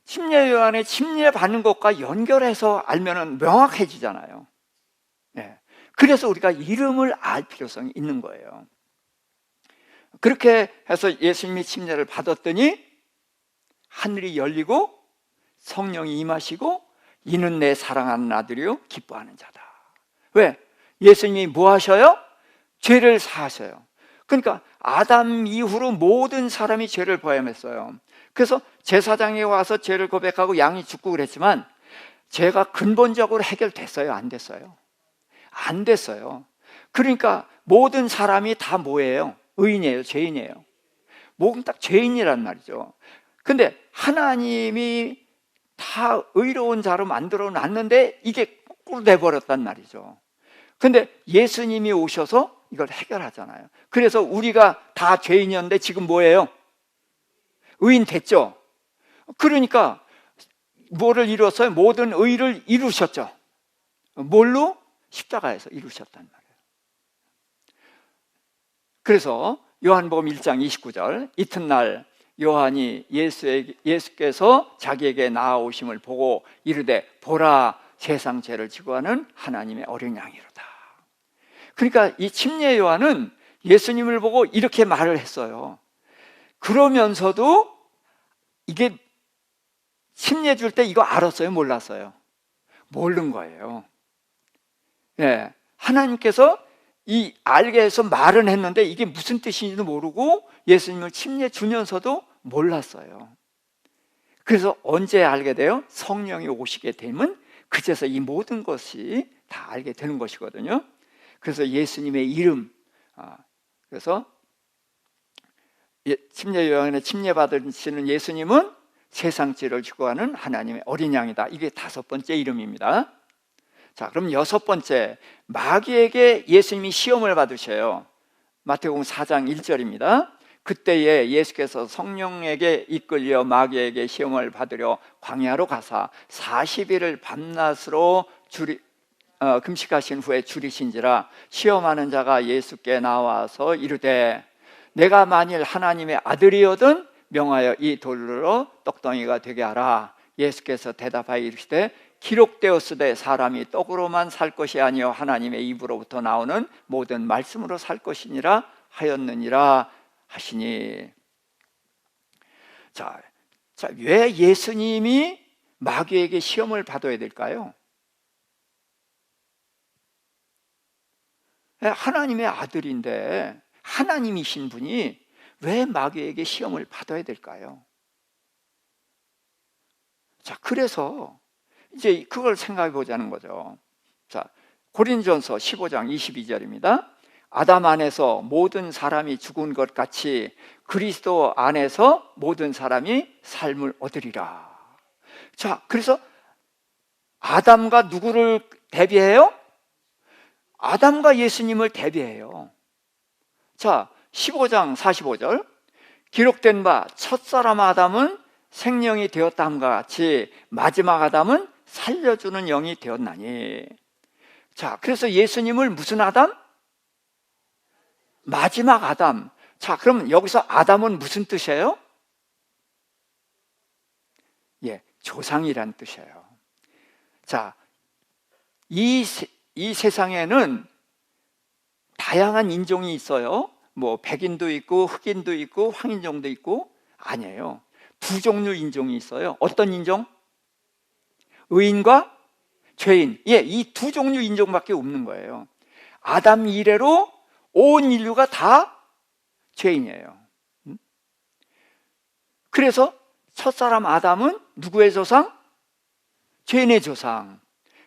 침례 요한의 침례 받는 것과 연결해서 알면은 명확해지잖아요. 네. 그래서 우리가 이름을 알 필요성이 있는 거예요. 그렇게 해서 예수님이 침례를 받았더니 하늘이 열리고 성령이 임하시고 이는 내 사랑하는 아들이요 기뻐하는 자다. 왜? 예수님이 뭐 하셔요? 죄를 사하셔요. 그러니까 아담 이후로 모든 사람이 죄를 범했어요. 그래서 제사장이 와서 죄를 고백하고 양이 죽고 그랬지만 죄가 근본적으로 해결됐어요? 안 됐어요? 안 됐어요. 그러니까 모든 사람이 다 뭐예요? 의인이에요? 죄인이에요? 모든 딱 죄인이란 말이죠. 근데 하나님이 다 의로운 자로 만들어 놨는데 이게 거꾸로 돼버렸단 말이죠. 근데 예수님이 오셔서 이걸 해결하잖아요. 그래서 우리가 다 죄인이었는데 지금 뭐예요? 의인 됐죠. 그러니까 뭐를 이루었어요? 모든 의를 이루셨죠. 뭘로? 십자가에서 이루셨단 말이에요. 그래서 요한복음 1장 29절, 이튿날 요한이 예수께서 자기에게 나아오심을 보고 이르되 보라, 세상 죄를 지고 하는 하나님의 어린 양이로다. 그러니까 이 침례 요한은 예수님을 보고 이렇게 말을 했어요. 그러면서도 이게 침례 줄 때 이거 알았어요? 몰랐어요? 모르는 거예요. 예, 하나님께서 이 알게 해서 말은 했는데 이게 무슨 뜻인지도 모르고 예수님을 침례 주면서도 몰랐어요. 그래서 언제 알게 돼요? 성령이 오시게 되면 그제서 이 모든 것이 다 알게 되는 것이거든요. 그래서 예수님의 이름, 그래서 침례 요한의 침례 받으시는 예수님은 세상 죄를 지고 하는 하나님의 어린 양이다. 이게 5번째 이름입니다. 자, 그럼 6번째, 마귀에게 예수님이 시험을 받으셔요. 마태복음 4장 1절입니다. 그때에 예수께서 성령에게 이끌려 마귀에게 시험을 받으려 광야로 가사 40일을 밤낮으로 금식하신 후에 줄이신지라. 시험하는 자가 예수께 나와서 이르되 내가 만일 하나님의 아들이거든 명하여 이 돌로 떡덩이가 되게 하라. 예수께서 대답하여 이르시되 기록되었으되 사람이 떡으로만 살 것이 아니요 하나님의 입으로부터 나오는 모든 말씀으로 살 것이니라 하였느니라 하시니. 자, 왜 예수님이 마귀에게 시험을 받아야 될까요? 하나님의 아들인데 하나님이신 분이 왜 마귀에게 시험을 받아야 될까요? 자, 그래서 이제 그걸 생각해 보자는 거죠. 자, 고린도전서 15장 22절입니다. 아담 안에서 모든 사람이 죽은 것 같이 그리스도 안에서 모든 사람이 삶을 얻으리라. 자, 그래서 아담과 누구를 대비해요? 아담과 예수님을 대비해요. 자, 15장 45절, 기록된 바 첫사람 아담은 생명이 되었다함과 같이 마지막 아담은 살려주는 영이 되었나니. 자, 그래서 예수님을 무슨 아담? 마지막 아담. 자, 그럼 여기서 아담은 무슨 뜻이에요? 예, 조상이란 뜻이에요. 자, 이 세상에는 다양한 인종이 있어요. 뭐 백인도 있고 흑인도 있고 황인종도 있고. 아니에요. 2종류 인종이 있어요. 어떤 인종? 의인과 죄인. 예, 이 2종류 인종밖에 없는 거예요. 아담 이래로 온 인류가 다 죄인이에요. 그래서 첫사람 아담은 누구의 조상? 죄인의 조상.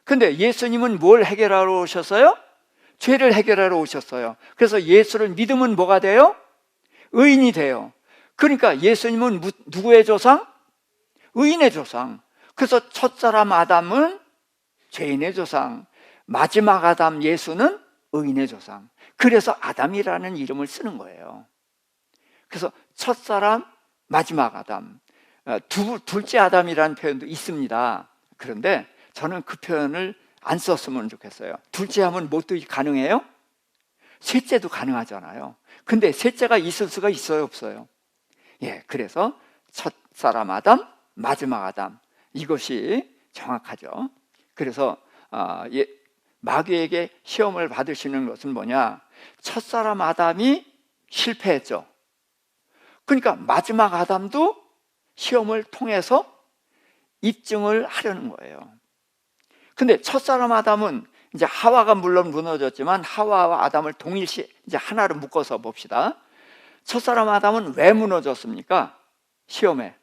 근데 예수님은 뭘 해결하러 오셨어요? 죄를 해결하러 오셨어요. 그래서 예수를 믿으면 뭐가 돼요? 의인이 돼요. 그러니까 예수님은 누구의 조상? 의인의 조상. 그래서 첫사람 아담은 죄인의 조상, 마지막 아담 예수는 의인의 조상. 그래서 아담이라는 이름을 쓰는 거예요. 그래서 첫사람, 마지막 아담, 둘째 아담이라는 표현도 있습니다. 그런데 저는 그 표현을 안 썼으면 좋겠어요. 둘째 하면 뭣도 가능해요? 셋째도 가능하잖아요. 근데 셋째가 있을 수가 있어요, 없어요? 예, 그래서 첫사람 아담, 마지막 아담, 이것이 정확하죠. 그래서 마귀에게 시험을 받으시는 것은 뭐냐? 첫사람 아담이 실패했죠. 그러니까 마지막 아담도 시험을 통해서 입증을 하려는 거예요. 근데 첫사람 아담은 이제 하와가 물론 무너졌지만 하와와 아담을 동일시 이제 하나로 묶어서 봅시다. 첫사람 아담은 왜 무너졌습니까? 시험에.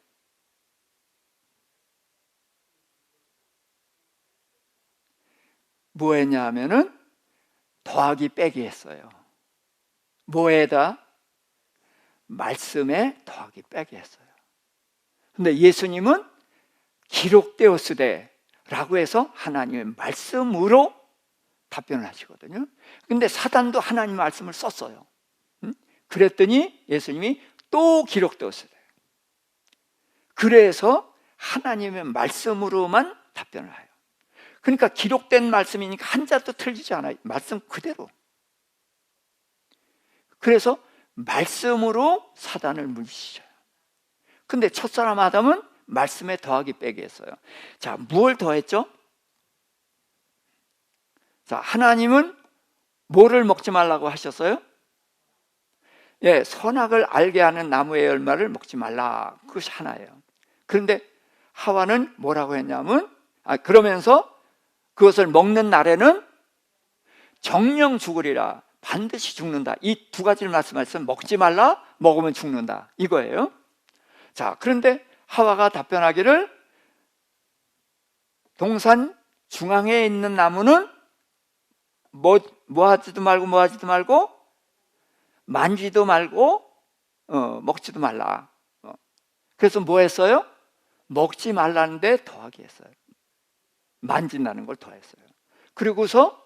뭐 했냐 하면은 더하기 빼기 했어요. 뭐에다? 말씀에 더하기 빼기 했어요. 근데 예수님은 기록되었으되 라고 해서 하나님의 말씀으로 답변을 하시거든요. 근데 사단도 하나님의 말씀을 썼어요. 그랬더니 예수님이 또 기록되었어요. 그래서 하나님의 말씀으로만 답변을 해요. 그러니까 기록된 말씀이니까 한자도 틀리지 않아요. 말씀 그대로. 그래서 말씀으로 사단을 물리치셔요. 근데 첫사람 아담은 말씀에 더하기 빼기 했어요. 자, 무엇을 더했죠? 자, 하나님은 뭐를 먹지 말라고 하셨어요? 예, 선악을 알게 하는 나무의 열매를 먹지 말라. 그것이 하나예요. 그런데 하와는 뭐라고 했냐면, 그러면서 그것을 먹는 날에는 정령 죽으리라. 반드시 죽는다. 이 두 가지를 말씀하셨어요. 먹지 말라, 먹으면 죽는다. 이거예요. 자, 그런데 하와가 답변하기를 동산 중앙에 있는 나무는 뭐 하지도 말고 만지도 말고 먹지도 말라. 그래서 뭐 했어요? 먹지 말라는데 더하기 했어요. 만진다는 걸 더했어요. 그리고서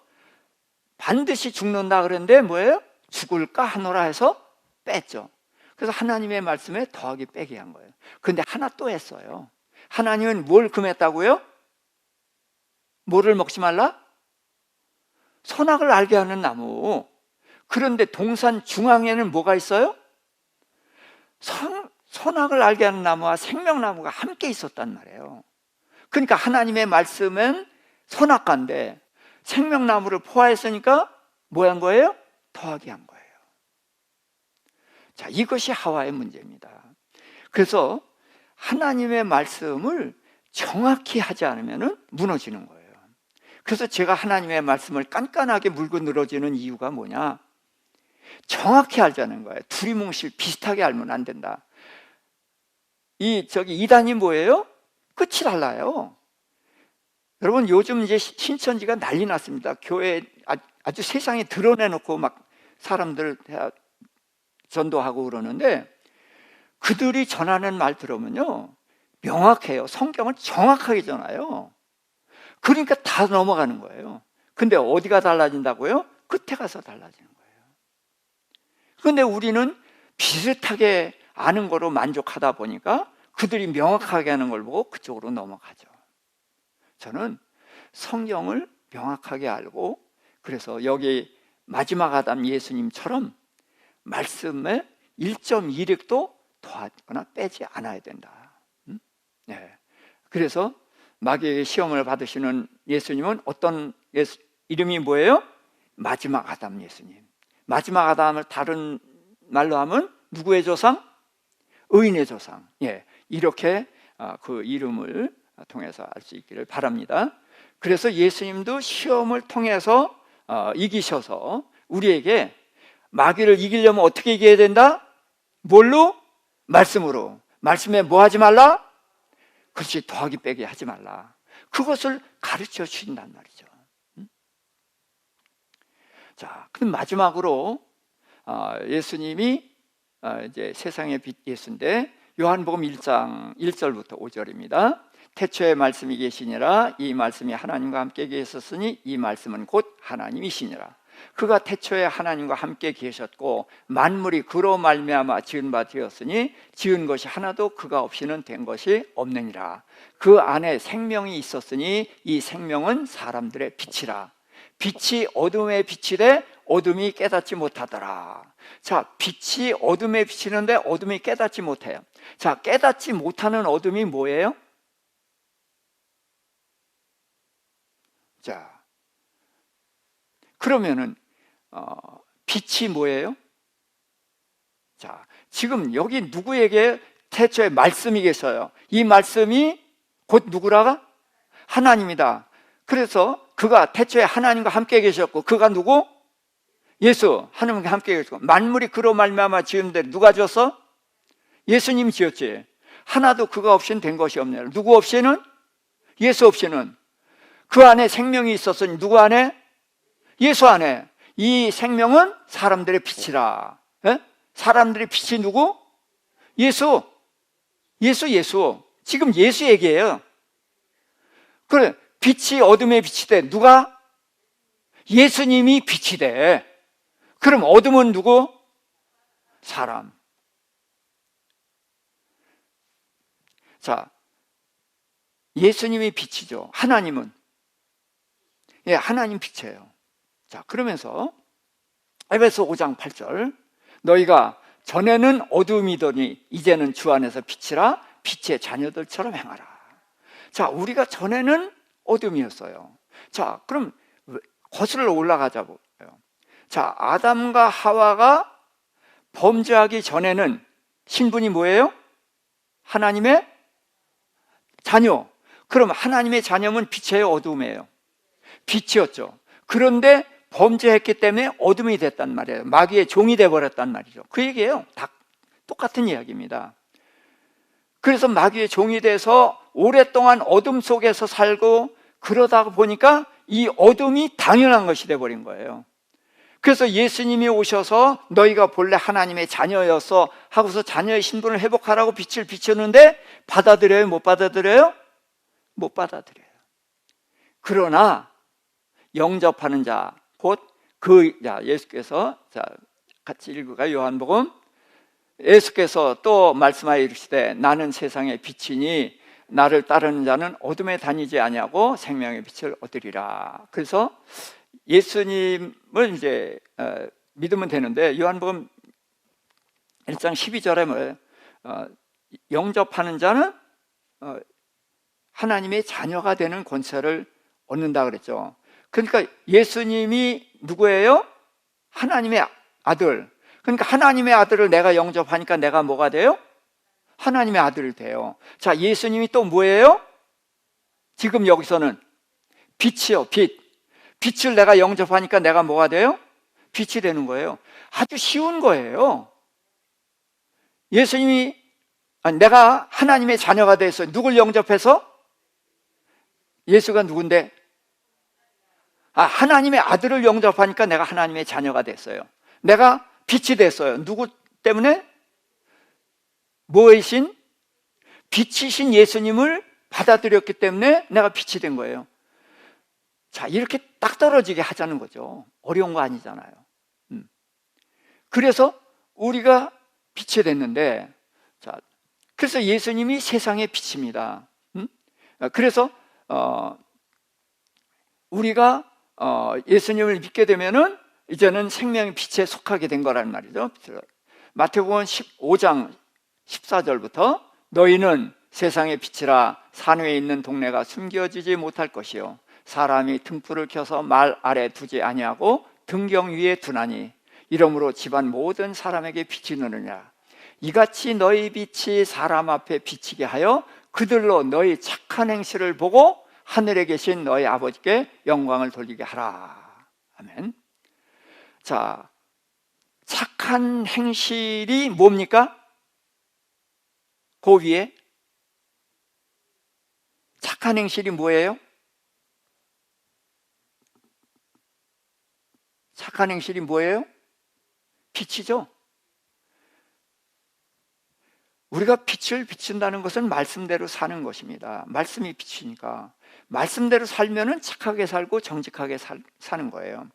반드시 죽는다 그랬는데 뭐예요? 죽을까 하노라 해서 뺐죠. 그래서 하나님의 말씀에 더하기 빼기 한 거예요. 그런데 하나 또 했어요. 하나님은 뭘 금했다고요? 뭐를 먹지 말라? 선악을 알게 하는 나무. 그런데 동산 중앙에는 뭐가 있어요? 선악을 알게 하는 나무와 생명나무가 함께 있었단 말이에요. 그러니까 하나님의 말씀은 선악과인데 생명나무를 포함했으니까 뭐 한 거예요? 더하기 한 거예요. 자, 이것이 하와의 문제입니다. 그래서 하나님의 말씀을 정확히 하지 않으면 무너지는 거예요. 그래서 제가 하나님의 말씀을 깐깐하게 물고 늘어지는 이유가 뭐냐? 정확히 알자는 거예요. 두리뭉실 비슷하게 알면 안 된다. 이단이 뭐예요? 끝이 달라요. 여러분, 요즘 이제 신천지가 난리 났습니다. 교회 아주 세상에 드러내놓고 막 사람들 전도하고 그러는데, 그들이 전하는 말 들으면요 명확해요. 성경을 정확하게 전해요. 그러니까 다 넘어가는 거예요. 근데 어디가 달라진다고요? 끝에 가서 달라지는 거예요. 그런데 우리는 비슷하게 아는 거로 만족하다 보니까 그들이 명확하게 하는 걸 보고 그쪽으로 넘어가죠. 저는 성경을 명확하게 알고, 그래서 여기 마지막 아담 예수님처럼 말씀에 1.2획도 더하거나 빼지 않아야 된다. 네. 그래서 마귀의 시험을 받으시는 예수님은 어떤 이름이 뭐예요? 마지막 아담 예수님. 마지막 아담을 다른 말로 하면 누구의 조상? 의인의 조상. 예, 이렇게 그 이름을 통해서 알 수 있기를 바랍니다. 그래서 예수님도 시험을 통해서 이기셔서 우리에게 마귀를 이기려면 어떻게 이겨야 된다? 뭘로? 말씀으로. 말씀에 뭐 하지 말라? 그렇지, 더하기 빼기 하지 말라. 그것을 가르쳐 주신단 말이죠. 자, 그럼 마지막으로 예수님이 이제 세상의 빛 예수인데, 요한복음 1장 1절부터 5절입니다. 태초에 말씀이 계시니라. 이 말씀이 하나님과 함께 계셨으니 이 말씀은 곧 하나님이시니라. 그가 태초에 하나님과 함께 계셨고 만물이 그로 말미암아 지은 바 되었으니 지은 것이 하나도 그가 없이는 된 것이 없느니라. 그 안에 생명이 있었으니 이 생명은 사람들의 빛이라. 빛이 어둠에 비치되 어둠이 깨닫지 못하더라. 자, 빛이 어둠에 비치는데 어둠이 깨닫지 못해요. 자, 깨닫지 못하는 어둠이 뭐예요? 자, 그러면은 빛이 뭐예요? 자, 지금 여기 누구에게 태초에 말씀이 계셔요. 이 말씀이 곧 누구라가? 하나님이다. 그래서 그가 태초에 하나님과 함께 계셨고, 그가 누구? 예수, 하나님과 함께 계셨고, 만물이 그로 말미암아 지은데 누가 지었어? 예수님이 지었지. 하나도 그가 없이는 된 것이 없네. 누구 없이는? 예수 없이는. 그 안에 생명이 있었으니 누구 안에? 예수 안에. 이 생명은 사람들의 빛이라. 에? 사람들의 빛이 누구? 예수. 예수. 지금 예수 얘기예요. 그래, 빛이 어둠에 빛이 돼. 누가? 예수님이 빛이 돼. 그럼 어둠은 누구? 사람. 자, 예수님이 빛이죠. 하나님은? 예, 하나님 빛이에요. 자, 그러면서 에베소 5장 8절, 너희가 전에는 어둠이더니 이제는 주 안에서 빛이라, 빛의 자녀들처럼 행하라. 자, 우리가 전에는 어둠이었어요. 자, 그럼 거슬러 올라가자고요. 자, 아담과 하와가 범죄하기 전에는 신분이 뭐예요? 하나님의 자녀. 그럼 하나님의 자녀면 빛이에요, 어둠이에요? 빛이었죠. 그런데 범죄했기 때문에 어둠이 됐단 말이에요. 마귀의 종이 돼버렸단 말이죠. 그 얘기예요. 다 똑같은 이야기입니다. 그래서 마귀의 종이 돼서 오랫동안 어둠 속에서 살고, 그러다 보니까 이 어둠이 당연한 것이 돼버린 거예요. 그래서 예수님이 오셔서 너희가 본래 하나님의 자녀였어 하고서 자녀의 신분을 회복하라고 빛을 비추는데 받아들여요? 못 받아들여요? 못 받아들여요. 그러나 영접하는 자, 곧 예수께서, 자, 같이 읽을까요? 요한복음. 예수께서 또 말씀하여 이르시되 나는 세상의 빛이니 나를 따르는 자는 어둠에 다니지 아니하고 생명의 빛을 얻으리라. 그래서 예수님을 이제 믿으면 되는데, 요한복음 1장 12절에 뭐예요? 영접하는 자는 하나님의 자녀가 되는 권세를 얻는다 그랬죠. 그러니까 예수님이 누구예요? 하나님의 아들. 그러니까 하나님의 아들을 내가 영접하니까 내가 뭐가 돼요? 하나님의 아들이 돼요. 자, 예수님이 또 뭐예요? 지금 여기서는 빛이요, 빛. 빛을 내가 영접하니까 내가 뭐가 돼요? 빛이 되는 거예요. 아주 쉬운 거예요. 예수님이, 내가 하나님의 자녀가 돼서 누굴 영접해서? 예수가 누군데? 하나님의 아들을 영접하니까 내가 하나님의 자녀가 됐어요. 내가 빛이 됐어요. 누구 때문에? 뭐이신? 빛이신 예수님을 받아들였기 때문에 내가 빛이 된 거예요. 자, 이렇게 딱 떨어지게 하자는 거죠. 어려운 거 아니잖아요. 그래서 우리가 빛이 됐는데, 자, 그래서 예수님이 세상의 빛입니다. 그래서 우리가 예수님을 믿게 되면은 이제는 생명의 빛에 속하게 된 거란 말이죠. 마태복음 15장 14절부터 너희는 세상의 빛이라 산 위에 있는 동네가 숨겨지지 못할 것이요 사람이 등불을 켜서 말 아래 두지 아니하고 등경 위에 두나니 이러므로 집안 모든 사람에게 빛이 나느니라. 이같이 너희 빛이 사람 앞에 비치게 하여 그들로 너희 착한 행실을 보고 하늘에 계신 너희 아버지께 영광을 돌리게 하라. 아멘. 자, 착한 행실이 뭡니까? 그 위에 착한 행실이 뭐예요? 착한 행실이 뭐예요? 빛이죠. 우리가 빛을 비춘다는 것은 말씀대로 사는 것입니다. 말씀이 빛이니까 말씀대로 살면은 착하게 살고 정직하게 사는 거예요.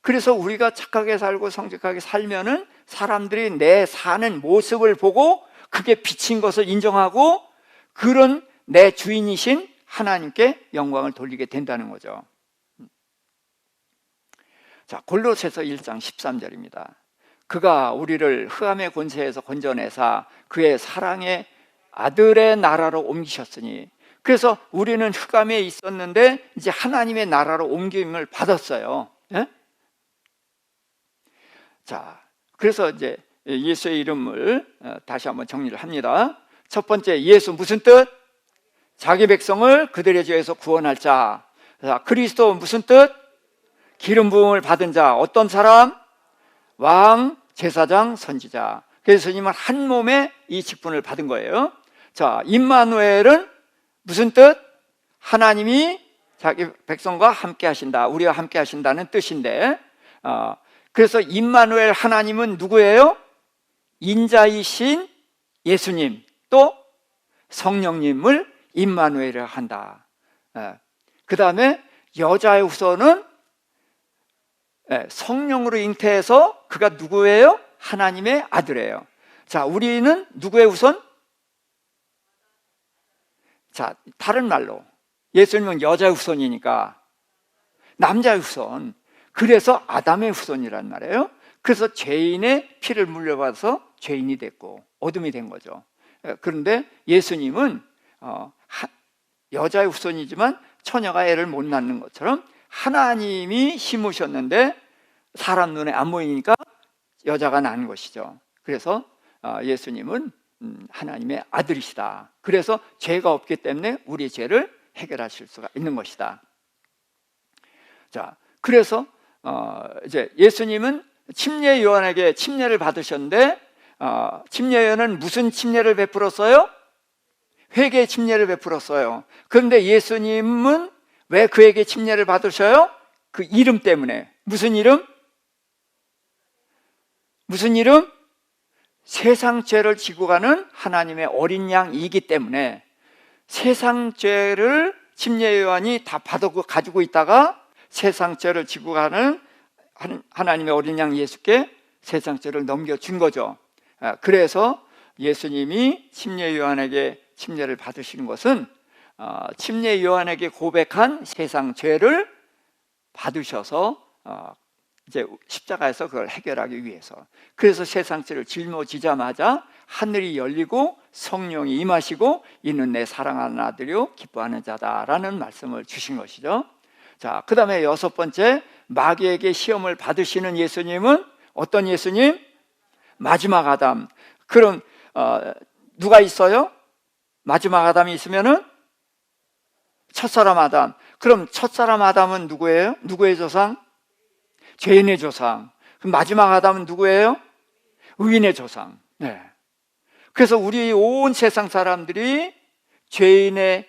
그래서 우리가 착하게 살고 정직하게 살면은 사람들이 내 사는 모습을 보고 그게 빛인 것을 인정하고 그런 내 주인이신 하나님께 영광을 돌리게 된다는 거죠. 자, 골로새서 1장 13절입니다. 그가 우리를 흑암의 권세에서 건져내사 그의 사랑의 아들의 나라로 옮기셨으니, 그래서 우리는 흑암에 있었는데 이제 하나님의 나라로 옮김을 받았어요. 예? 자, 그래서 이제 예수의 이름을 다시 한번 정리를 합니다. 첫 번째, 예수 무슨 뜻? 자기 백성을 그들의 죄에서 구원할 자. 자, 그리스도 무슨 뜻? 기름 부음을 받은 자. 어떤 사람? 왕, 제사장, 선지자. 그래서 예수님은 한 몸에 이 직분을 받은 거예요. 자, 임마누엘은 무슨 뜻? 하나님이 자기 백성과 함께 하신다, 우리와 함께 하신다는 뜻인데, 그래서 임마누엘 하나님은 누구예요? 인자이신 예수님, 또 성령님을 임마누엘이라 한다. 그 다음에 여자의 후손은 성령으로 잉태해서 그가 누구예요? 하나님의 아들이에요. 자, 우리는 누구의 후손? 자, 다른 말로 예수님은 여자의 후손이니까 남자의 후손. 그래서 아담의 후손이란 말이에요. 그래서 죄인의 피를 물려받아서 죄인이 됐고 어둠이 된 거죠. 그런데 예수님은 여자의 후손이지만 처녀가 애를 못 낳는 것처럼 하나님이 심으셨는데 사람 눈에 안 보이니까 여자가 낳은 것이죠. 그래서 예수님은 하나님의 아들이시다. 그래서 죄가 없기 때문에 우리의 죄를 해결하실 수가 있는 것이다. 자, 그래서 이제 예수님은 침례 요한에게 침례를 받으셨는데 침례 요한은 무슨 침례를 베풀었어요? 회개의 침례를 베풀었어요. 그런데 예수님은 왜 그에게 침례를 받으셔요? 그 이름 때문에. 무슨 이름? 무슨 이름? 세상 죄를 지고 가는 하나님의 어린 양이기 때문에 세상 죄를 침례 요한이 다 가지고 있다가 세상 죄를 지고 가는 하나님의 어린 양 예수께 세상 죄를 넘겨준 거죠. 그래서 예수님이 침례 요한에게 침례를 받으시는 것은 침례 요한에게 고백한 세상 죄를 받으셔서 이제 십자가에서 그걸 해결하기 위해서. 그래서 세상 죄를 짊어지자마자 하늘이 열리고 성령이 임하시고 이는 내 사랑하는 아들이요 기뻐하는 자다라는 말씀을 주신 것이죠. 자, 그 다음에 여섯 번째, 마귀에게 시험을 받으시는 예수님은 어떤 예수님? 마지막 아담. 그럼 누가 있어요? 마지막 아담이 있으면은 첫사람 아담. 그럼 첫사람 아담은 누구예요? 누구의 조상? 죄인의 조상. 그럼 마지막 아담은 누구예요? 의인의 조상. 네. 그래서 우리 온 세상 사람들이 죄인의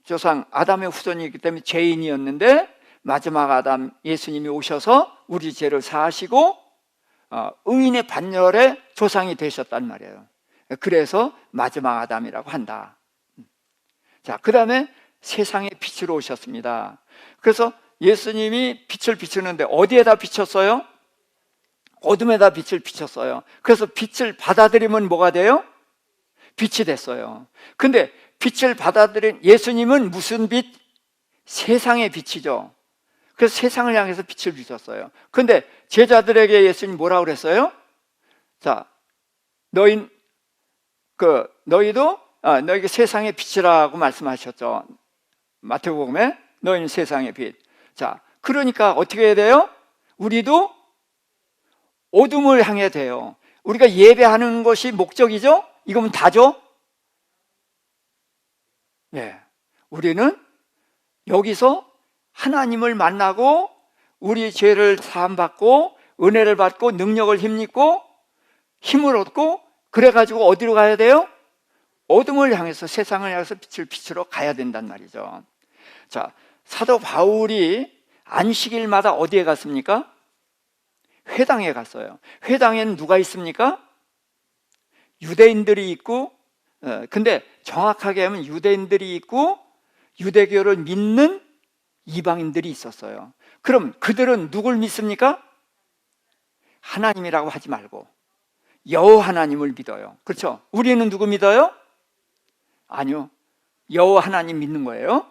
조상 아담의 후손이기 때문에 죄인이었는데 마지막 아담 예수님이 오셔서 우리 죄를 사하시고 의인의 반열의 조상이 되셨단 말이에요. 그래서 마지막 아담이라고 한다. 자, 그 다음에 세상에 빛으로 오셨습니다. 그래서 예수님이 빛을 비추는데 어디에다 비쳤어요? 어둠에다 빛을 비쳤어요. 그래서 빛을 받아들이면 뭐가 돼요? 빛이 됐어요. 근데 빛을 받아들인 예수님은 무슨 빛? 세상의 빛이죠. 그래서 세상을 향해서 빛을 비쳤어요. 근데 제자들에게 예수님 뭐라고 그랬어요? 자, 너희도 너희가 세상의 빛이라고 말씀하셨죠. 마태복음에 너희는 세상의 빛. 자, 그러니까 어떻게 해야 돼요? 우리도 어둠을 향해 돼요. 우리가 예배하는 것이 목적이죠? 이거면 다죠? 네. 우리는 여기서 하나님을 만나고 우리 죄를 사함받고 은혜를 받고 능력을 힘입고 힘을 얻고 그래가지고 어디로 가야 돼요? 어둠을 향해서 세상을 향해서 빛을 빛으로 가야 된단 말이죠. 자, 사도 바울이 안식일마다 어디에 갔습니까? 회당에 갔어요. 회당에는 누가 있습니까? 유대인들이 있고 근데 정확하게 하면 유대인들이 있고 유대교를 믿는 이방인들이 있었어요. 그럼 그들은 누굴 믿습니까? 하나님이라고 하지 말고 여호와 하나님을 믿어요. 그렇죠? 우리는 누구 믿어요? 아니요. 여호와 하나님 믿는 거예요.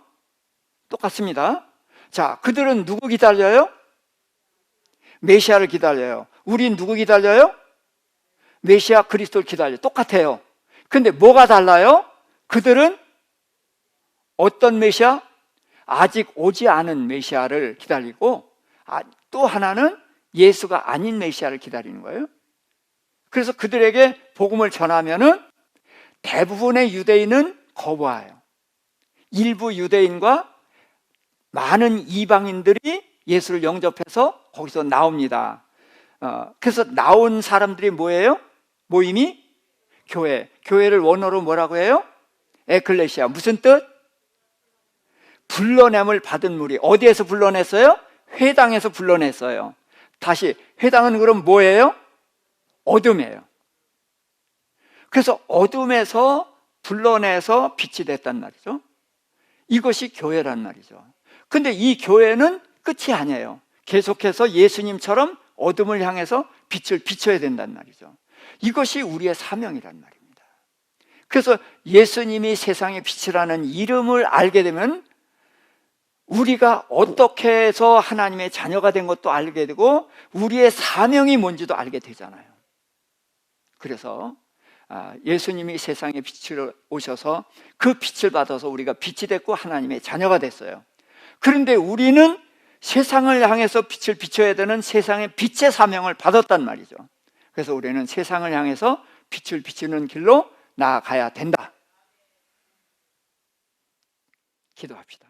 똑같습니다. 자, 그들은 누구 기다려요? 메시아를 기다려요. 우린 누구 기다려요? 메시아 그리스도를 기다려요. 똑같아요. 근데 뭐가 달라요? 그들은 어떤 메시아? 아직 오지 않은 메시아를 기다리고 또 하나는 예수가 아닌 메시아를 기다리는 거예요. 그래서 그들에게 복음을 전하면은 대부분의 유대인은 거부해요. 일부 유대인과 많은 이방인들이 예수를 영접해서 거기서 나옵니다. 그래서 나온 사람들이 뭐예요? 모임이? 교회. 교회를 원어로 뭐라고 해요? 에클레시아. 무슨 뜻? 불러냄을 받은 무리. 어디에서 불러냈어요? 회당에서 불러냈어요. 다시 회당은 그럼 뭐예요? 어둠이에요. 그래서 어둠에서 불러내서 빛이 됐단 말이죠. 이것이 교회란 말이죠. 근데 이 교회는 끝이 아니에요. 계속해서 예수님처럼 어둠을 향해서 빛을 비춰야 된단 말이죠. 이것이 우리의 사명이란 말입니다. 그래서 예수님이 세상의 빛이라는 이름을 알게 되면 우리가 어떻게 해서 하나님의 자녀가 된 것도 알게 되고 우리의 사명이 뭔지도 알게 되잖아요. 그래서 예수님이 세상에 빛을 오셔서 그 빛을 받아서 우리가 빛이 됐고 하나님의 자녀가 됐어요. 그런데 우리는 세상을 향해서 빛을 비춰야 되는 세상의 빛의 사명을 받았단 말이죠. 그래서 우리는 세상을 향해서 빛을 비추는 길로 나아가야 된다. 기도합시다.